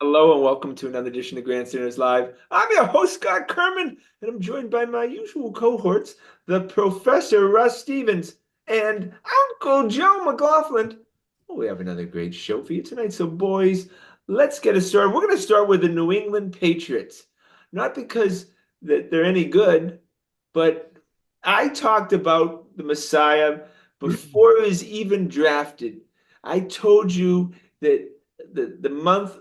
Hello and welcome to another edition of Grandstanders Live. I'm your host, Scott Kerman, and I'm joined by my usual cohorts, the Professor Russ Stevens and Uncle Joe McLaughlin. Well, we have another great show for you tonight. So, boys, let's get it started. We're going to start with the New England Patriots. Not because that they're any good, but I talked about the Messiah before he was even drafted. I told you that the month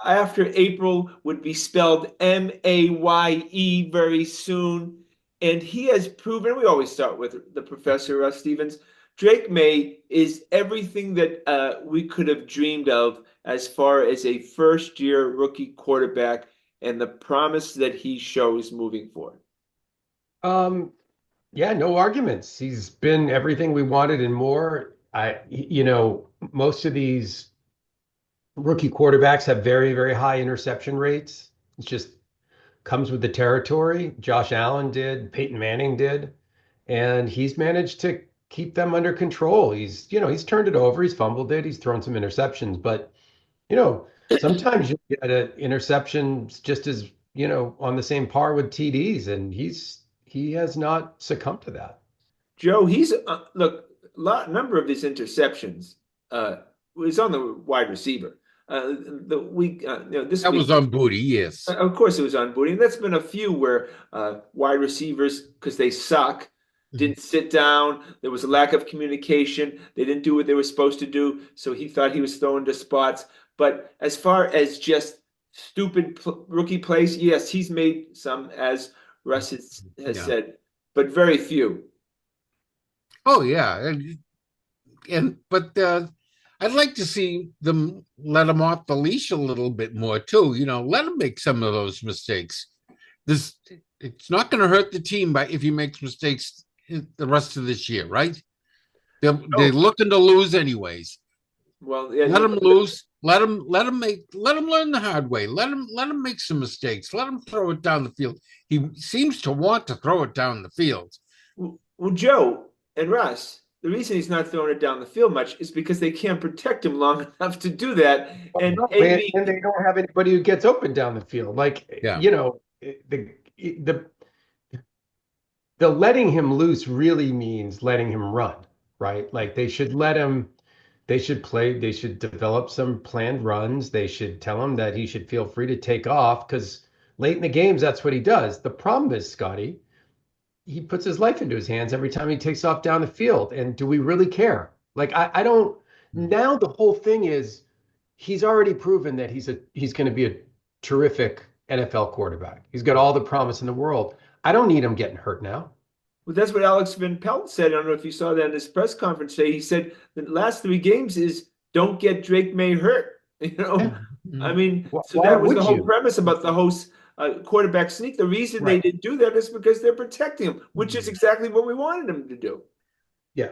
after April would be spelled Maye very soon. And he has proven, we always start with the Professor Russ Stevens. Drake May is everything that we could have dreamed of as far as a first year rookie quarterback and the promise that he shows moving forward. Um, yeah, no arguments. He's been everything we wanted and more. Most of these rookie quarterbacks have very, very high interception rates. It just comes with the territory. Josh Allen did, Peyton Manning did, and he's managed to keep them under control. He's turned it over, he's fumbled it, he's thrown some interceptions, but sometimes you get an interception just as, on the same par with TDs, and he has not succumbed to that. Joe, he's look, number of these interceptions was on the wide receiver. The week, this That week, was on Booty, yes. of course, it was on Booty. And that's been a few where wide receivers, because they suck, didn't sit down. There was a lack of communication. They didn't do what they were supposed to do. So he thought he was throwing to spots. But as far as just stupid rookie plays, yes, he's made some, as Russ has Yeah. said, but very few. Oh, yeah. But I'd like to see them let him off the leash a little bit more too. Let him make some of those mistakes. This It's not going to hurt the team by if he makes mistakes the rest of this year, right? They're Oh, looking to lose anyways. well, yeah, Let him lose. Let him learn the hard way. Let him make some mistakes. Let him throw it down the field. He seems to want to throw it down the field. well, Joe and Russ, the reason he's not throwing it down the field much is because they can't protect him long enough to do that. And No, AB, and they don't have anybody who gets open down the field. Yeah. The letting him loose really means letting him run, right? Like they should develop some planned runs. They should tell him that he should feel free to take off because late in the games, that's what he does. The problem is, Scotty, he puts his life into his hands every time he takes off down the field. And do we really care? I don't. Now the whole thing is he's already proven that he's going to be a terrific NFL quarterback. He's got all the promise in the world. I don't need him getting hurt now. well, that's what Alex Van Pelt said. I don't know if you saw that in his press conference today. He said the last three games is don't get Drake May hurt. You know, Yeah. I mean, so Why that was the would whole you? premise about the host quarterback sneak. The reason they Right. didn't do that is because they're protecting him, which is Mhm. exactly what we wanted them to do. Yeah.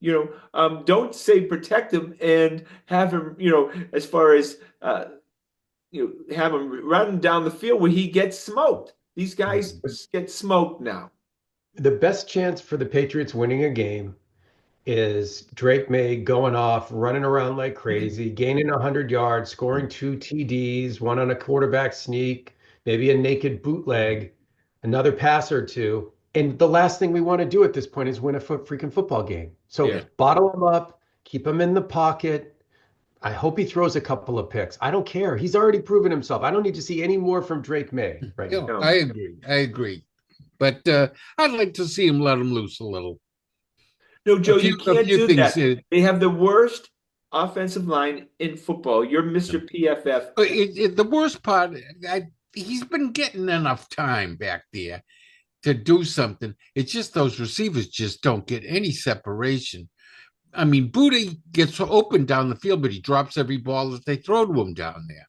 Don't say protect him and have him, as far as have him run down the field where he gets smoked. These guys Mhm. get smoked now. The best chance for the Patriots winning a game is Drake May going off, running around like crazy, gaining 100 yards, scoring two TDs, one on a quarterback sneak, maybe a naked bootleg, another pass or two. And the last thing we want to do at this point is win a freaking football game. So Yeah. bottle him up, keep him in the pocket. I hope he throws a couple of picks. I don't care. He's already proven himself. I don't need to see any more from Drake May right Yeah, now. No. I agree. I agree. But I'd like to see him let him loose a little. No, A Joe, few you a can't few do things. that. They have the worst offensive line in football. You're Mr. PFF. The worst part, he's been getting enough time back there to do something. It's just those receivers just don't get any separation. I mean, Booty gets open down the field, but he drops every ball that they throw to him down there.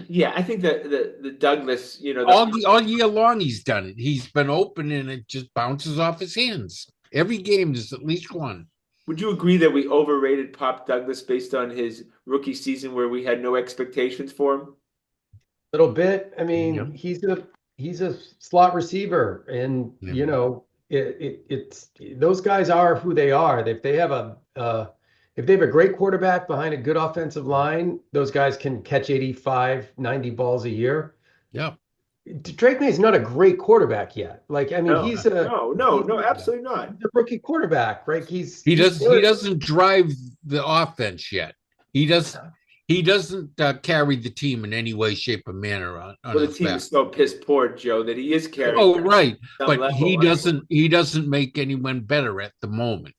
Yeah, I think that the Douglas, All year long, he's done it. He's been open, and it just bounces off his hands. Every game, there's at least one. would you agree that we overrated Pop Douglas based on his rookie season where we had no expectations for him? Little bit. I Yeah. mean, he's a slot receiver, and Yeah. it's those guys are who they are. If they have if they have a great quarterback behind a good offensive line, those guys can catch 85, 90 balls a year. Yeah. Drake May's not a great quarterback yet. Like, I mean, No, no, absolutely not. he's a rookie quarterback, right? He doesn't drive the offense yet. He doesn't carry the team in any way, shape, or manner on Well, the his team back. is so piss poor, Joe, that he is carrying Oh, right. some But level. he doesn't make anyone better at the moment.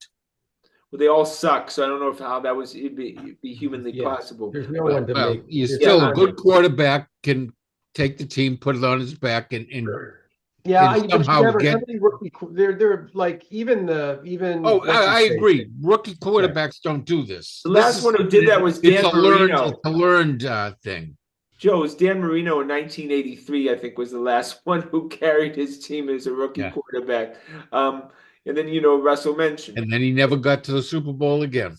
Well, they all suck, so I don't know if how that was it'd be humanly Yeah, possible. there's no But one to Well, make. he's There's yeah, still a no one good quarterback, can take the team, put it on his back, and Yeah, but you somehow never how get. many rookie they're like even Oh, what's I his face? agree. Rookie Yeah. quarterbacks don't do this. the This last is one who did that was it's Dan a learned Marino. it's a learned thing. Joe, it was Dan Marino in 1983, I think, was the last one who carried his team as a rookie Yeah, quarterback. And then Russell mentioned and then he never got to the Super Bowl again.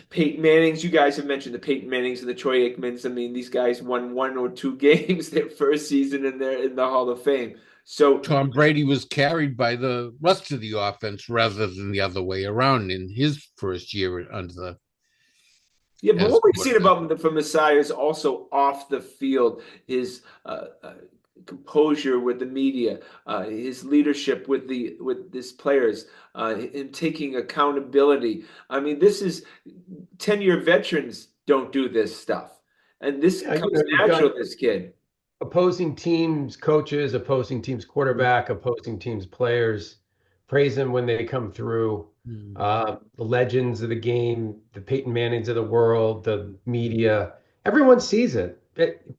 Peyton Manning's. You guys have mentioned the Peyton Mannings and the Troy Aikmans. I mean, these guys won 1 or 2 games their first season, and they're in the Hall of Fame. So Tom Brady was carried by the rest of the offense rather than the other way around in his first year under the yeah, but as what we've seen quarterback. about him from Messiah is also off the field, his composure with the media, his leadership with his players, in taking accountability. I mean, this is 10-year veterans don't do this stuff, and this Yeah, comes you've natural got to this kid. opposing teams coaches, opposing teams quarterback, opposing teams players praise them when they come through. Mm. The legends of the game, the Peyton Mannings of the world, the media, everyone sees it.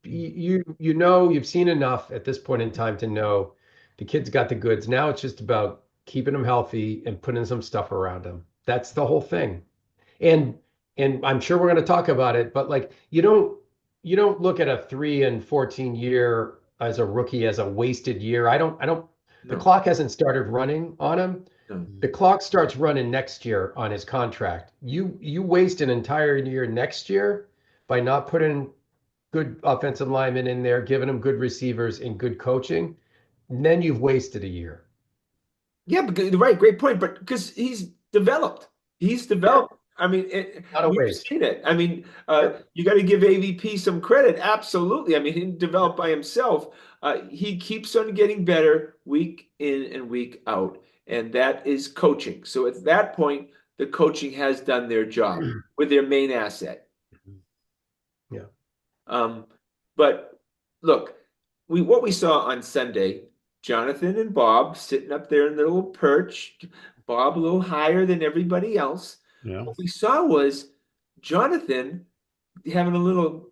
You've seen enough at this point in time to know the kid's got the goods. Now it's just about keeping him healthy and putting some stuff around him. That's the whole thing. And and I'm sure we're going to talk about it, but like you don't look at a 3 and 14 year as a rookie as a wasted year. I don't the No, clock hasn't started running on him. no. The clock starts running next year on his contract. You waste an entire year next year by not putting good offensive linemen in there, giving them good receivers and good coaching, and then you've wasted a year. Yeah, but right, great point. But because he's Yeah, developed. I mean, not a we've waste. seen it. I mean, Yeah. you got to give AVP some credit. Absolutely. I mean, he didn't develop by himself. He keeps on getting better week in and week out, and that is coaching. So at that point, the coaching has done their job with their main asset. Yeah. Um, but look, what we saw on Sunday, Jonathan and Bob sitting up there in their little perch, Bob a little higher than everybody else. Yeah. What we saw was Jonathan having a little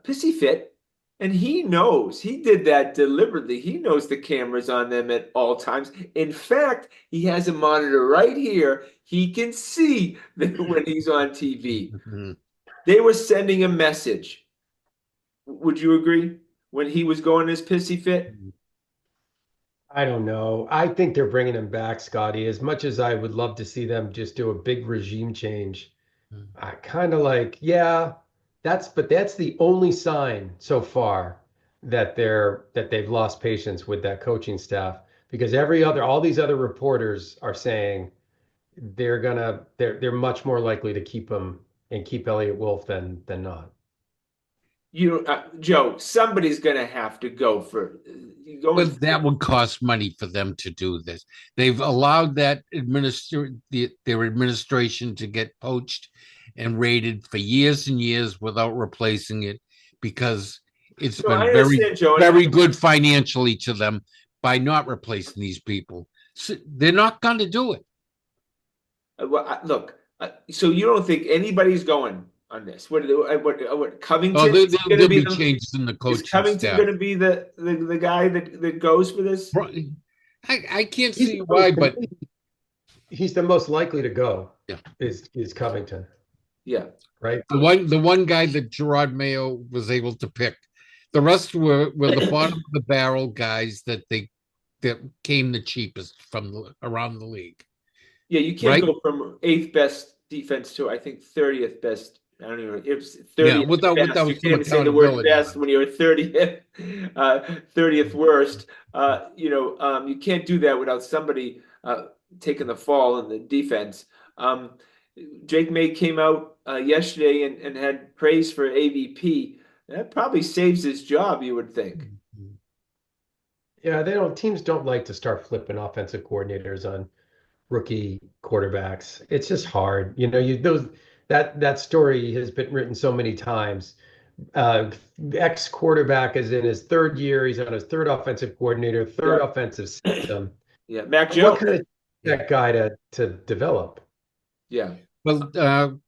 pissy fit, and he did that deliberately. He knows the camera's on them at all times. In fact, he has a monitor right here. He can see that when he's on TV. Mhm. They were sending a message. Would you agree? When he was going his pissy fit? I don't know. I think they're bringing him back, Scotty. As much as I would love to see them just do a big regime change, I kind of like, yeah, that's the only sign so far that they've lost patience with that coaching staff because all these other reporters are saying they're much more likely to keep him and keep Elliott Wolf than not. Joe, somebody's going to have to go for going. But that would cost money for them to do this. They've allowed their administration to get poached and raided for years and years without replacing it because it's No, I been very, understand, Joe. very good financially to them by not replacing these people. So they're not going to do it. Look, so you don't think anybody's going on this? What Oh, Covington there, is going to there'll be be changes in the is coaching Covington staff. going to be the guy that goes for this? I can't He's see the why, most, but he's the most likely to go yeah. is Covington, Yeah. right? The one guy that Gerard Mayo was able to pick. The rest were the bottom of the barrel guys that came the cheapest from around the league. Yeah, you can't Right? go from eighth best defense to I think 30th best. I don't even it was Yeah, 30th without best. You can't some even say the word accountability. best when you're 30th, 30th worst. You can't do that without somebody taking the fall in the defense. Drake May came out yesterday and had praise for AVP. That probably saves his job, you would think. Yeah, teams don't like to start flipping offensive coordinators on rookie quarterbacks. It's just hard. That story has been written so many times. Ex quarterback is in his third year. He's on his third offensive coordinator, third Yeah. offensive system. Yeah, Mac What Jones. kind of that guy to develop? Yeah. Well,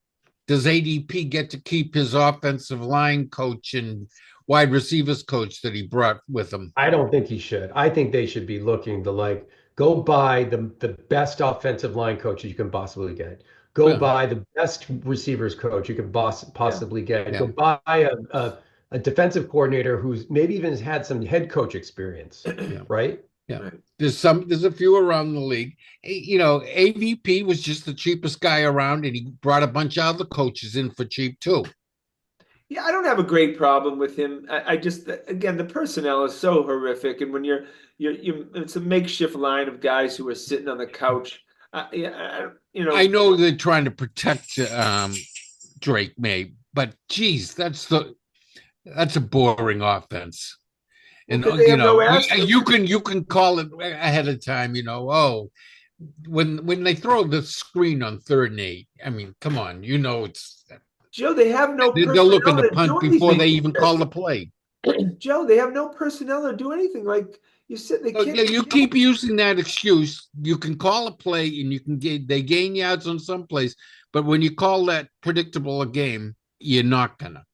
does ADP get to keep his offensive line coach and wide receivers coach that he brought with him? I don't think he should. I think they should be looking to go buy the best offensive line coaches you can possibly get. Go Yeah. buy the best receivers coach you can possibly get. Yeah. Go buy a defensive coordinator who's maybe even has had some head coach experience, right? Yeah. Right. There's a few around the league. AVP was just the cheapest guy around, and he brought a bunch of other coaches in for cheap too. Yeah, I don't have a great problem with him. I just, again, the personnel is so horrific, and when it's a makeshift line of guys who are sitting on the couch. I know they're trying to protect Drake May, but geez, that's a boring offense. And they have no assets. you can call it ahead of time. When they throw the screen on 3rd and 8. I mean, come on, it's Joe. They have no. they're looking to punt before they even call the play. Joe, they have no personnel to do anything. Like you said, they can't. Yeah, you keep using that excuse. You can call a play and they gain yards on some plays, but when you call that predictable a game, you're not gonna.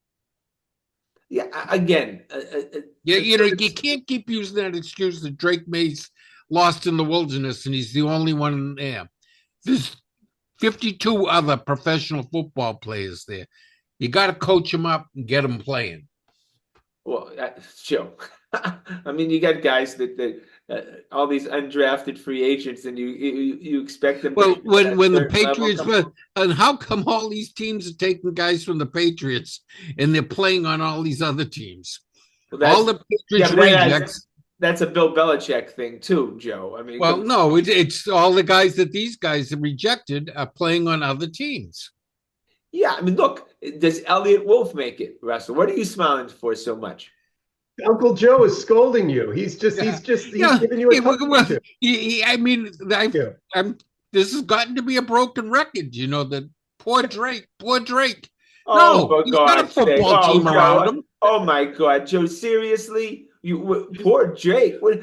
Yeah, again. You can't keep using that excuse that Drake May's lost in the wilderness and he's the only one there. There's 52 other professional football players there. You got to coach them up and get them playing. Well, Joe, I mean, you got guys that all these undrafted free agents, and you expect them. Well, when the Patriots and how come all these teams are taking guys from the Patriots and they're playing on all these other teams? Well, all the Patriots rejects. That's a Bill Belichick thing too, Joe. I mean, well, no, it's all the guys that these guys have rejected are playing on other teams. Yeah, I mean, look, does Elliott Wolf make it, Russell? What are you smiling for so much? Uncle Joe is scolding you. He's giving you a this has gotten to be a broken record. That poor Drake. Oh, no, he's got a football team around him. Oh my God, Joe! Seriously, poor Drake. What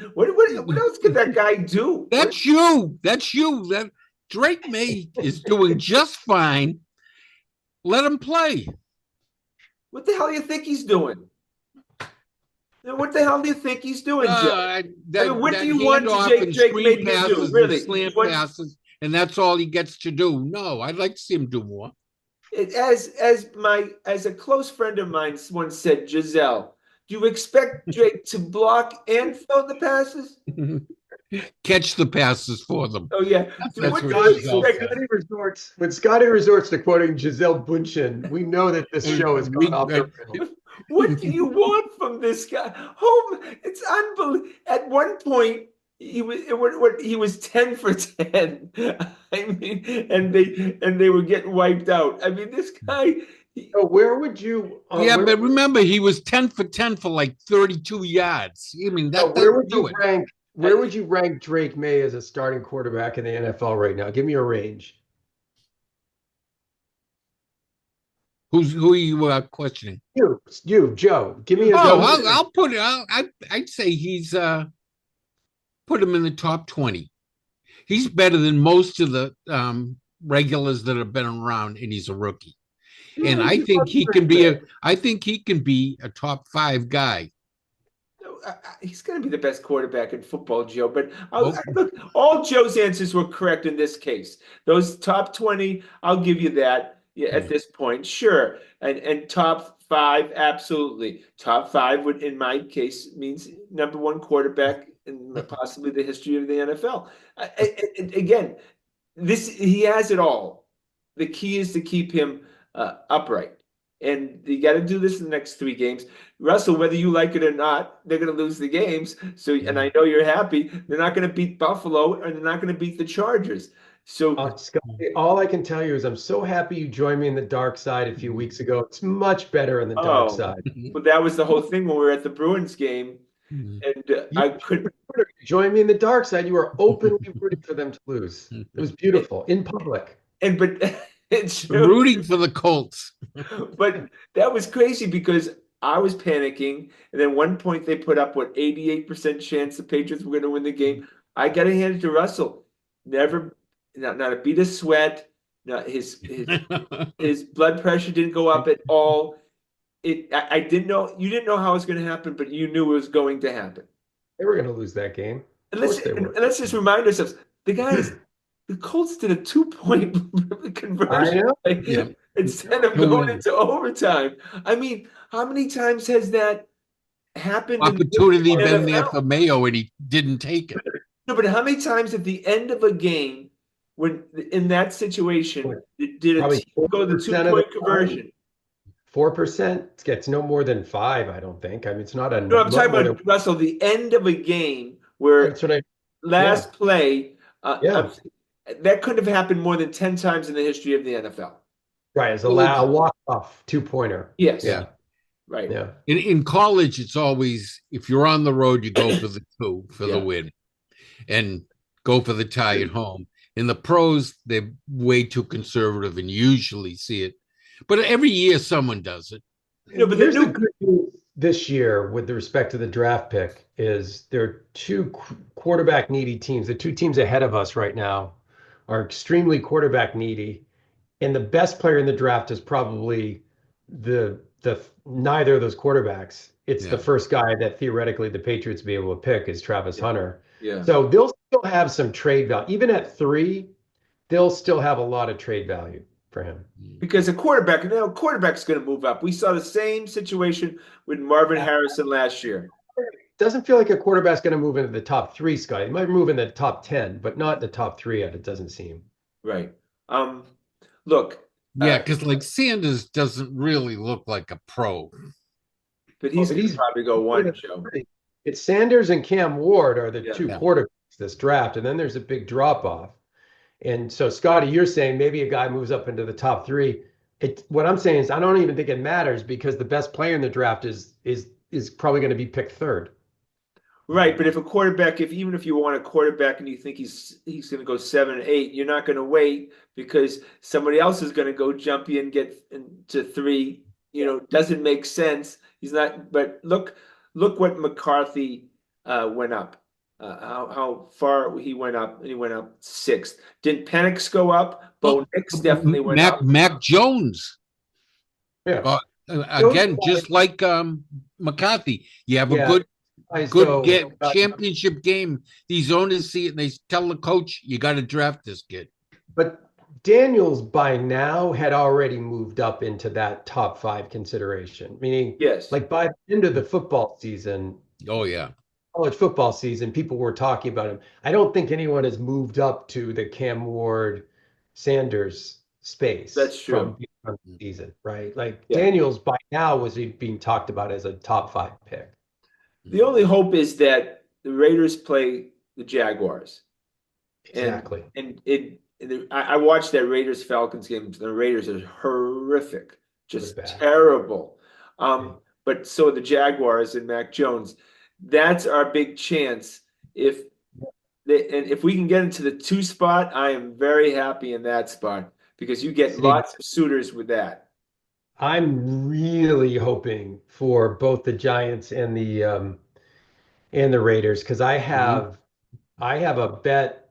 else could that guy do? That's you. That Drake May is doing just fine. Let him play. What the hell do you think he's doing? What the hell do you think he's doing, Joe? What do you want Drake May to do? Really, slant passes, and that's all he gets to do. No, I'd like to see him do more. As a close friend of mine once said, Giselle, do you expect Drake to block and throw the passes? Catch the passes for them. Oh yeah. When Scotty resorts to quoting Giselle Bundchen, we know that this show is going off the rails. What do you want from this guy? It's unbelievable. At one point, he was 10 for 10. I mean, and they were getting wiped out. I mean, this guy. Where would you? But remember, he was 10 for 10 for like 32 yards. I mean, where would you rank? Where would you rank Drake May as a starting quarterback in the NFL right now? Give me a range. Who are you questioning? You, Joe. Give me a. I'll put it. I'd say he's put him in the top 20. He's better than most of the regulars that have been around, and he's a rookie. Yeah, and I think he can be a top 5 guy. He's going to be the best quarterback in football, Joe. But look, all Joe's answers were correct in this case. Those top 20, I'll give you that. Yeah, at this point, sure, and top 5, absolutely. Top 5 would, in my case, means number 1 quarterback in possibly the history of the NFL. Again, he has it all. The key is to keep him upright. And you got to do this in the next 3 games. Russell, whether you like it or not, they're going to lose the games. So, and I know you're happy. They're not going to beat Buffalo, and they're not going to beat the Chargers. So, Scotty, all I can tell you is I'm so happy you joined me in the dark side a few weeks ago. It's much better in the dark oh, side. well, that was the whole thing when we were at the Bruins game, and You I could. joined me in the dark side. You were openly rooting for them to lose. It was beautiful in public. And but it's true. Rooting for the Colts. But that was crazy because I was panicking, and then one point they put up what 88% chance the Patriots were going to win the game. I got to hand it to Russell. Never, not a beat of sweat. Not his blood pressure didn't go up at all. I didn't know you didn't know how it was going to happen, but you knew it was going to happen. They were going to lose that game. And Of course they were. let's just remind ourselves the Colts did a 2-point conversion Yep. instead of To going win. into overtime. I mean, how many times has that happened? Opportunity in the been there NFL? for Mayo, and he didn't take it. No, but how many times at the end of a game, when in that situation, did a Probably team go the 4% of the 2-point conversion? 4% gets no more than 5, I don't think. I mean, it's not a No, I'm talking more about than, Russell. The end of a game where that's what I, last play. yeah, That couldn't have happened more than 10 times in the history of the NFL. right. It's a walk-off 2-pointer. Yes. Yeah. Right. Yeah. In college, it's always, if you're on the road, you go for the 2 for the win and go for the tie at home. In the pros, they're way too conservative and usually see it. But every year someone does it. You know, but Here's the good news this year with respect to the draft pick is there are 2 quarterback needy teams. The 2 teams ahead of us right now are extremely quarterback needy, and the best player in the draft is probably the neither of those quarterbacks. It's the first guy that theoretically the Patriots be able to pick is Travis Hunter. Yeah. So they'll still have some trade value. Even at 3, they'll still have a lot of trade value for him. Because a quarterback's going to move up. We saw the same situation with Marvin Harrison last year. Doesn't feel like a quarterback's going to move into the top 3, Scott. He might move in the top 10, but not the top 3 yet, it doesn't seem. Right. Look. Yeah, because like Sanders doesn't really look like a pro. But he's going to probably go 1, Joe. It's Sanders and Cam Ward are the 2 Yeah. quarterbacks this draft, and then there's a big drop-off. And so, Scotty, you're saying maybe a guy moves up into the top 3. What I'm saying is I don't even think it matters because the best player in the draft is probably going to be picked 3rd. Right, but if a quarterback, even if you want a quarterback and you think he's going to go 7 or 8, you're not going to wait because somebody else is going to go jump you and get into 3. Doesn't make sense. He's not. But look what McCarthy went up. How far he went up. He went up 6th. Didn't Penix go up? Bo Nix definitely went up. Mac Jones. Yeah. Again, just like McCarthy, you have a good championship game. These owners see it and they tell the coach, you got to draft this kid. But Daniels by now had already moved up into that top 5 consideration, meaning like by the end of the football season. Oh, yeah. College football season, people were talking about him. I don't think anyone has moved up to the Cam Ward Sanders space. That's true. From the season, right? Like Daniels by now was being talked about as a top 5 pick. The only hope is that the Raiders play the Jaguars. Exactly. I watched that Raiders Falcons game. The Raiders are horrific, just terrible. But so the Jaguars and Mac Jones. That's our big chance. If we can get into the 2 spot, I am very happy in that spot because you get lots of suitors with that. I'm really hoping for both the Giants and the Raiders because I have a bet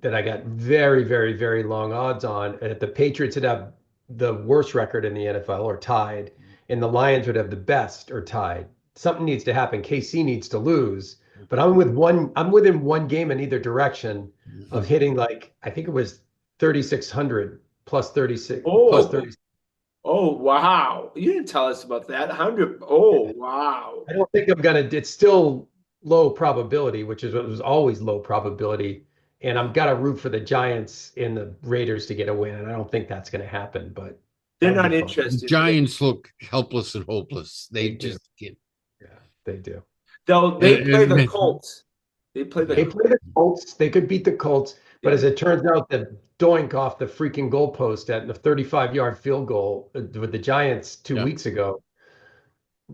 that I got very, very, very long odds on, and if the Patriots would have the worst record in the NFL or tied, and the Lions would have the best or tied. Something needs to happen. KC needs to lose, but I'm within 1 game in either direction of hitting I think it was 3,600 plus 36 plus 36. Oh, wow. You didn't tell us about that. 100. Oh, wow. I don't think it's still low probability, which is what was always low probability. And I've got to root for the Giants and the Raiders to get a win. And I don't think that's going to happen, but they're not interested. The Giants look helpless and hopeless. They just get. Yeah, they do. They play the Colts. They play the Colts. They could beat the Colts. But Yeah. as it turns out, the doink off the freaking goalpost at the 35-yard field goal with the Giants 2 weeks ago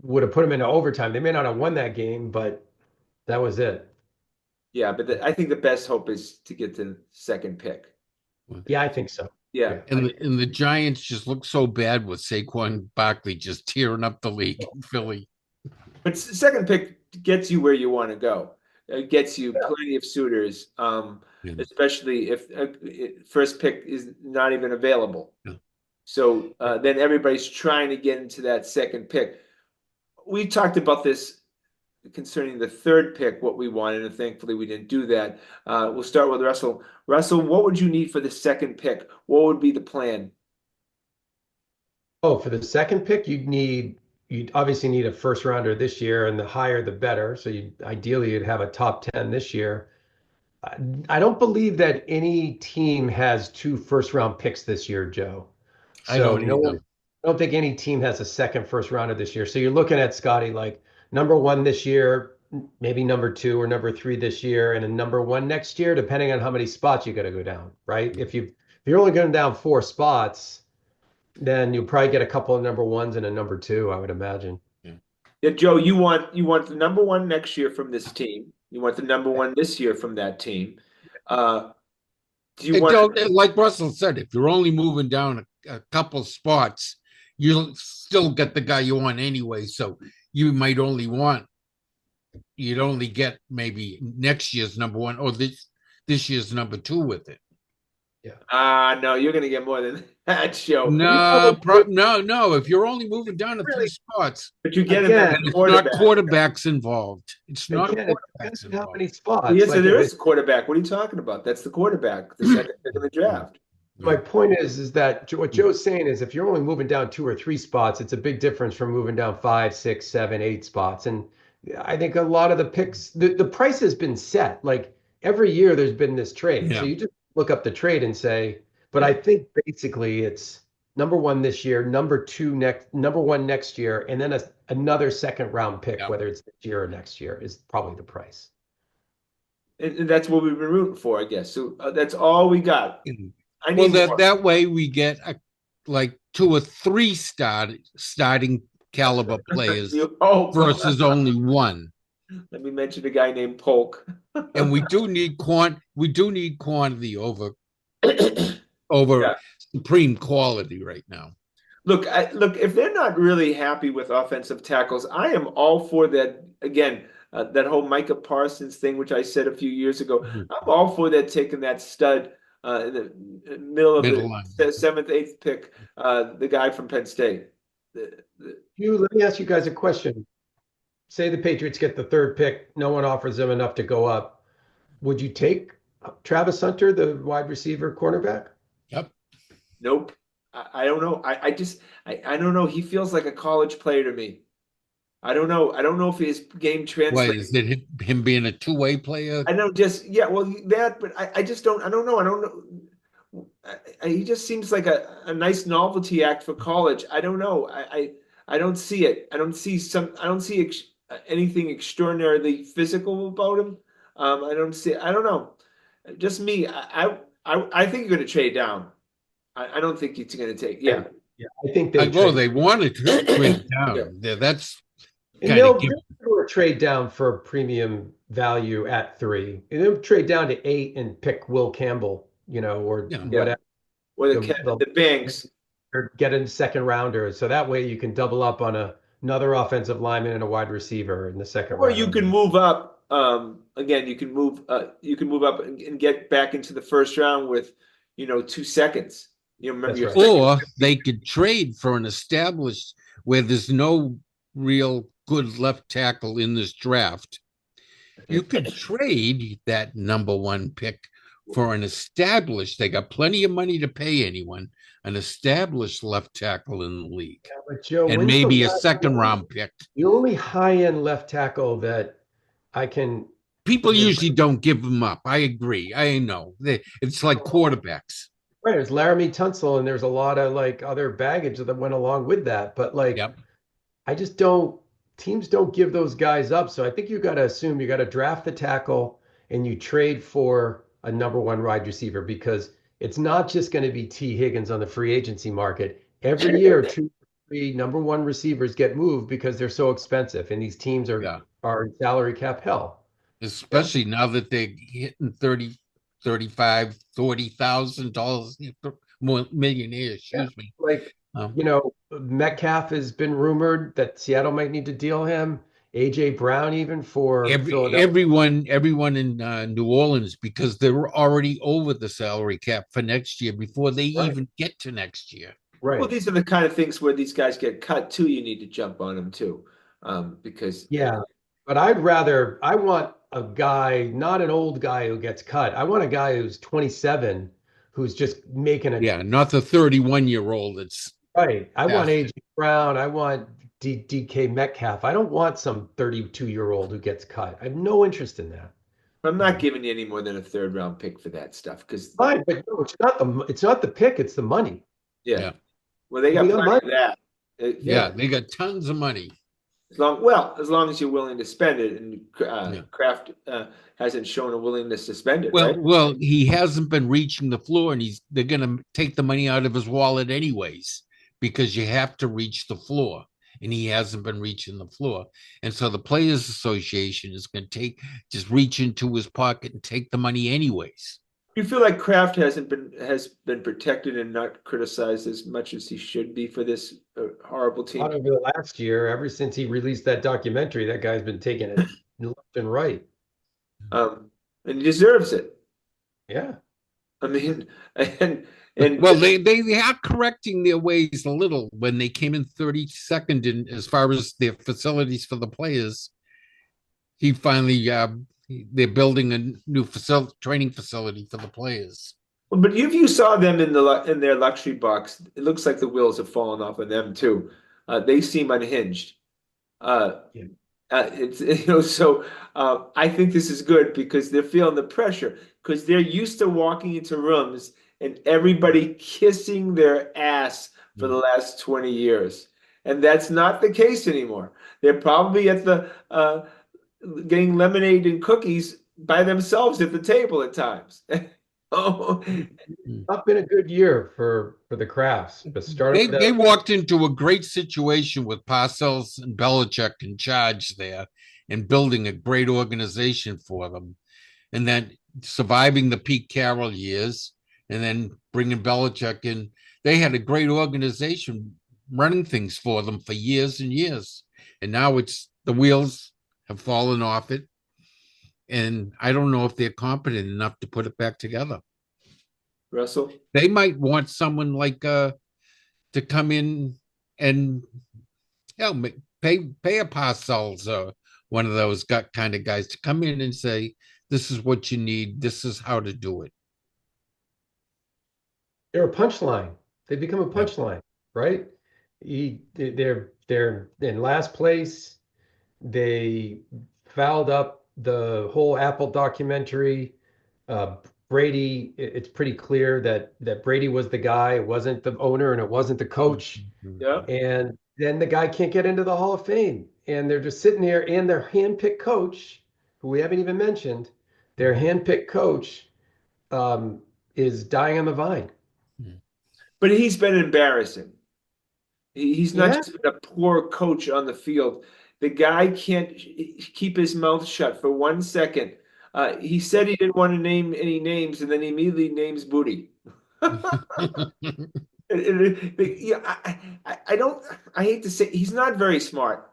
would have put them into overtime. They may not have won that game, but that was it. Yeah, but I think the best hope is to get the second pick. Yeah, I think so. Yeah. And the Giants just look so bad with Saquon Barkley just tearing up the league in Philly. But second pick gets you where you want to go. It gets you plenty of suitors, especially if first pick is not even available. Yeah. So then everybody's trying to get into that second pick. We talked about this concerning the third pick, what we wanted, and thankfully we didn't do that. We'll start with Russell. Russell, what would you need for the second pick? What would be the plan? Oh, for the second pick, you'd obviously need a first rounder this year, and the higher the better. So ideally you'd have a top 10 this year. I don't believe that any team has two first round picks this year, Joe. I So don't no one, either. I don't think any team has a second first rounder this year. So you're looking at Scotty like number one this year, maybe number two or number three this year, and a number one next year, depending on how many spots you got to go down, right? If you're only going down 4 spots, then you'll probably get a couple of number ones and a number two, I would imagine. Yeah, Joe, you want the number one next year from this team. You want the number one this year from that team. Do you want Like Russell said, if you're only moving down a couple spots, you'll still get the guy you want anyway. So you'd only get maybe next year's number one or this year's number two with it. no, you're gonna get more than that, Joe. No. If you're only moving down to 3 spots, But you get Again, him it's quarterback. not quarterbacks involved. It's not Again, it quarterbacks depends on how involved. many spots. Yes, Like, there is a quarterback. What are you talking about? That's the quarterback, the second pick of the draft. my point is that what Joe's saying is if you're only moving down 2 or 3 spots, it's a big difference from moving down 5, 6, 7, 8 spots. And I think a lot of the picks, the price has been set. Like every year there's been this trade. Yeah. So you just look up the trade and say, but I think basically it's number one this year, number one next year, and then another second round pick, whether it's this year or next year, is probably the price. And that's what we've been rooting for, I guess. So that's all we got. I Well, need more. that way we get like 2 or 3 starting caliber players versus only one. Let me mention a guy named Polk. And we do need quantity over supreme quality right now. Look, if they're not really happy with offensive tackles, I am all for that. Again, that whole Micah Parsons thing, which I said a few years ago, I'm all for that, taking that stud in the middle of the seventh, eighth pick, the guy from Penn State. Let me ask you guys a question. Say the Patriots get the third pick, no one offers them enough to go up. Would you take Travis Hunter, the wide receiver cornerback? Yep. Nope. I don't know. I don't know. He feels like a college player to me. I don't know. I don't know if his game translates. Why is it him being a two-way player? I know, well, that, but I just don't. I don't know. He just seems like a nice novelty act for college. I don't know. I don't see it. I don't see anything extraordinarily physical about him. I don't know. Just me. I think you're going to trade down. I don't think it's going to take. Yeah. I think they wanted to trade down. Yeah, that's and they'll trade down for premium value at 3. And they'll trade down to 8 and pick Will Campbell, or whatever. Or the Banks. Or get a second rounder. So that way you can double up on another offensive lineman and a wide receiver in the second round. Or you can move up. Again, you can move up and get back into the first round with, 2 seconds. Or they could trade for an established where there's no real good left tackle in this draft. You could trade that number one pick for an established. They got plenty of money to pay anyone. An established left tackle in the league, Joe, and maybe a second round pick. The only high end left tackle that I can. People usually don't give them up. I agree. I know it's like quarterbacks. Right, there's Laramie Tunsil, and there's a lot of other baggage that went along with that. But I just don't. Teams don't give those guys up. So I think you got to assume you got to draft the tackle and you trade for a number one wide receiver because it's not just going to be T. Higgins on the free agency market. Every year, two, three number one receivers get moved because they're so expensive, and these teams Yeah. are in salary cap hell. Especially now that they're hitting 30, 35, $40,000 more millionaires, excuse me. Like, Metcalf has been rumored that Seattle might need to deal him. AJ Brown even for Philadelphia. Everyone in New Orleans, because they were already over the salary cap for next year before they Right. even get to next year. Right. Well, these are the kind of things where these guys get cut too. You need to jump on them too, because Yeah. But I want a guy, not an old guy who gets cut. I want a guy who's 27, who's just making a Yeah, not the 31-year-old that's right. I want after. AJ Brown. I want DK Metcalf. I don't want some 32-year-old who gets cut. I have no interest in that. I'm not giving you any more than a third round pick for that stuff. Because Fine, but no, it's not the pick, it's the money. yeah, Yeah. well, they got We got plenty money. of that. Yeah, they got tons of money. As long as you're willing to spend it, and Kraft hasn't shown a willingness to spend it, right? Well, he hasn't been reaching the floor, and they're going to take the money out of his wallet anyways, because you have to reach the floor, and he hasn't been reaching the floor, and so the Players Association is going to just reach into his pocket and take the money anyways. You feel like Kraft has been protected and not criticized as much as he should be for this horrible team? Not over the last year, ever since he released that documentary, that guy's been taking it left and right. And he deserves it. Yeah. I mean, and Well, they are correcting their ways a little when they came in 32nd in as far as their facilities for the players. He finally they're building a new training facility for the players. But if you saw them in their luxury box, it looks like the wheels have fallen off of them too. They seem unhinged. It's so I think this is good because they're feeling the pressure because they're used to walking into rooms and everybody kissing their ass for the last 20 years, and that's not the case anymore. They're probably at the getting lemonade and cookies by themselves at the table at times. Oh, Not been a good year for the Crafts. But They walked into a great situation with Parcells and Belichick in charge there and building a great organization for them. And then surviving the Pete Carroll years and then bringing Belichick in. They had a great organization running things for them for years and years. And now the wheels have fallen off it. And I don't know if they're competent enough to put it back together. Russell, they might want someone like to come in and pay a Parcells or one of those kind of guys to come in and say, "This is what you need. This is how to do it." They're a punchline. They become a punchline, right? They're in last place. They fouled up the whole Apple documentary. Brady, it's pretty clear that Brady was the guy. It wasn't the owner and it wasn't the coach. yeah. And then the guy can't get into the Hall of Fame. And they're just sitting there, and their handpicked coach, who we haven't even mentioned, their handpicked coach is dying on the vine. But he's been embarrassing. He's not Yeah. just a poor coach on the field. The guy can't keep his mouth shut for 1 second. He said he didn't want to name any names, and then he immediately names Booty. Yeah, I hate to say, he's not very smart.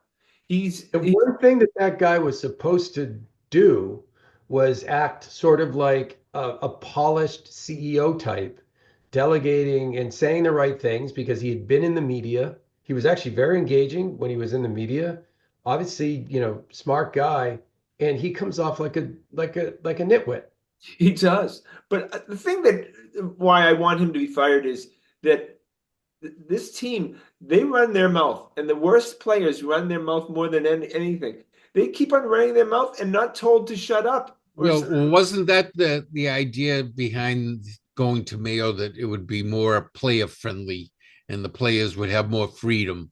The one thing that guy was supposed to do was act sort of like a polished CEO type, delegating and saying the right things because he had been in the media. He was actually very engaging when he was in the media. Obviously, smart guy, and he comes off like a nitwit. He does. But the thing why I want him to be fired is that this team, they run their mouth, and the worst players run their mouth more than anything. They keep on running their mouth and not told to shut up. Well, wasn't that the idea behind going to Mayo, that it would be more player friendly and the players would have more freedom?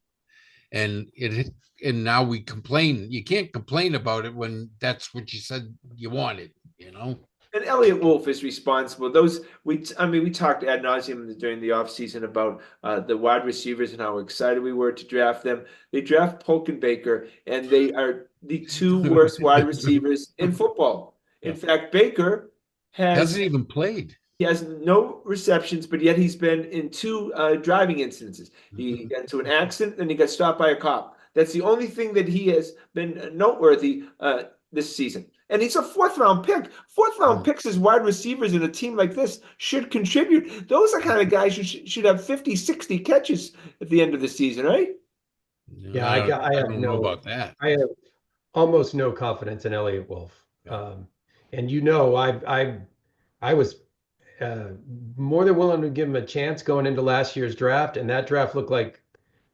And now we complain. You can't complain about it when that's what you said you wanted, And Elliot Wolf is responsible. We talked ad nauseum during the offseason about the wide receivers and how excited we were to draft them. They draft Polk and Baker, and they are the two worst wide receivers in football. In Yeah. fact, Baker Hasn't even played. he has no receptions, but yet he's been in two driving incidences. He got into an accident, and he got stopped by a cop. That's the only thing that he has been noteworthy this season. And he's a fourth round pick. Fourth round picks as wide receivers in a team like this should contribute. Those are kind of guys who should have 50, 60 catches at the end of the season, right? Yeah, I have don't know about that. I have almost no confidence in Elliot Wolf. Yeah. And I was more than willing to give him a chance going into last year's draft, and that draft looked like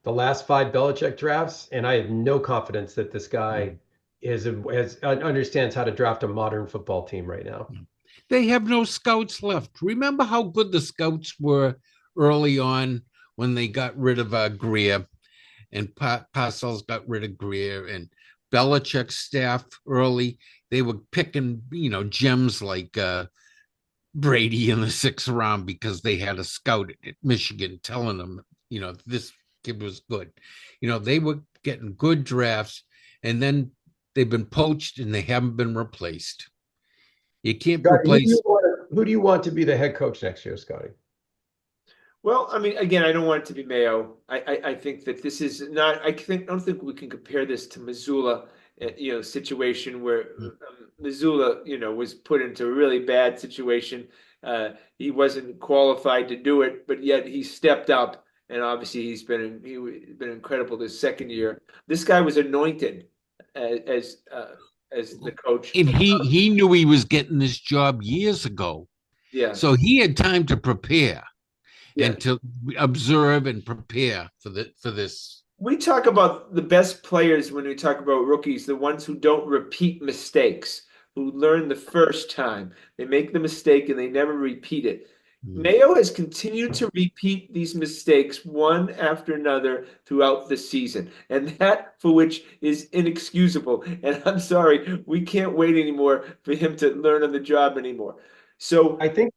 the last five Belichick drafts, and I have no confidence that this guy understands how to draft a modern football team right now. They have no scouts left. Remember how good the scouts were early on when they got rid of Greer, and Parcells got rid of Greer, and Belichick's staff early. They were picking, gems like Brady in the sixth round because they had a scout at Michigan telling them, this kid was good. They were getting good drafts, and then they've been poached and they haven't been replaced. You can't Scotty, replace. Who do you want to be the head coach next year, Scotty? Well, I mean, again, I don't want it to be Mayo. I think that this is not. Don't think we can compare this to Missoula, situation where Missoula, was put into a really bad situation. He wasn't qualified to do it, but yet he stepped up, and obviously he's been incredible this second year. This guy was anointed as the coach, And he knew he was getting this job years ago. Yeah. So he had time to prepare. Yeah. And to observe and prepare for this. We talk about the best players when we talk about rookies, the ones who don't repeat mistakes, who learn the first time. They make the mistake and they never repeat it. Mayo has continued to repeat these mistakes one after another throughout the season, and that for which is inexcusable. And I'm sorry, we can't wait anymore for him to learn on the job anymore. So I think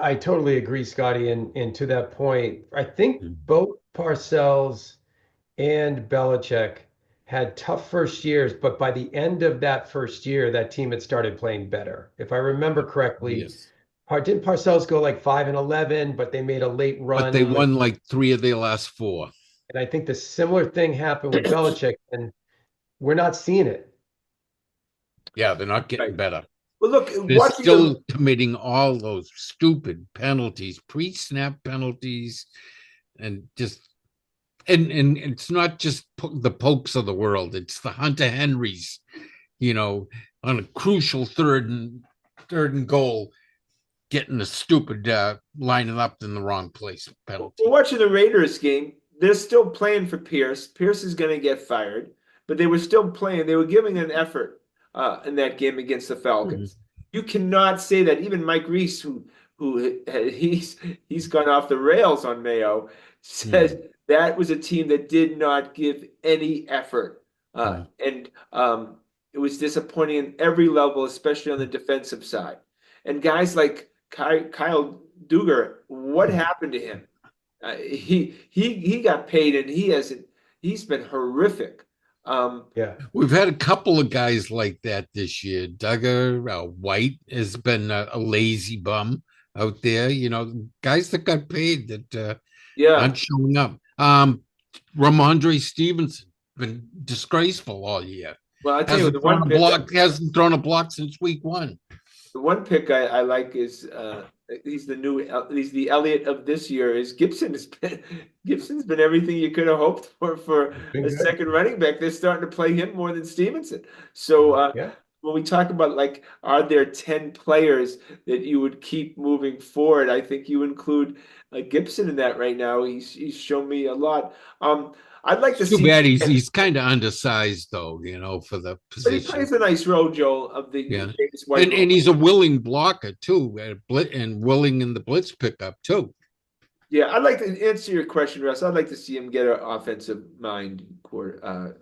I totally agree, Scotty. And to that point, I think both Parcells and Belichick had tough first years, but by the end of that first year, that team had started playing better. If I remember correctly, Yes. Didn't Parcells go like 5-11, but they made a late run. But they won like 3 of their last 4. And I think the similar thing happened with Belichick, and we're not seeing it. Yeah, they're not getting better. Well, look, they're still committing all those stupid penalties, pre-snap penalties, and it's not just the Pokes of the world. It's the Hunter Henrys, on a crucial third and goal, getting a stupid lining up in the wrong place penalty. We're watching the Raiders game. They're still playing for Pierce. Pierce is going to get fired, but they were still playing. They were giving an effort in that game against the Falcons. You cannot say that. Even Mike Reese, who he's gone off the rails on Mayo, says that was a team that did not give any effort, and it was disappointing in every level, especially on the defensive side. And guys like Kyle Duggar, what happened to him? He got paid, and he's been horrific. We've had a couple of guys like that this year. Duggar, White has been a lazy bum out there. Guys that got paid that aren't showing up. Ramondre Stevenson been disgraceful all year. Well, I tell you, hasn't thrown a block since week 1. The one pick I like is he's the Elliott of this year is Gibson. Gibson's been everything you could have hoped for a second running back. They're starting to play him more than Stevenson. So when we talk about are there 10 players that you would keep moving forward, I think you include Gibson in that right now. He's shown me a lot. I'd like to see. Too bad he's kind of undersized though, for the position. But he plays a nice role, Joel, of the Davis White. And he's a willing blocker too, and willing in the blitz pickup too. Yeah, I'd like to answer your question, Russ. I'd like to see him get an offensive mind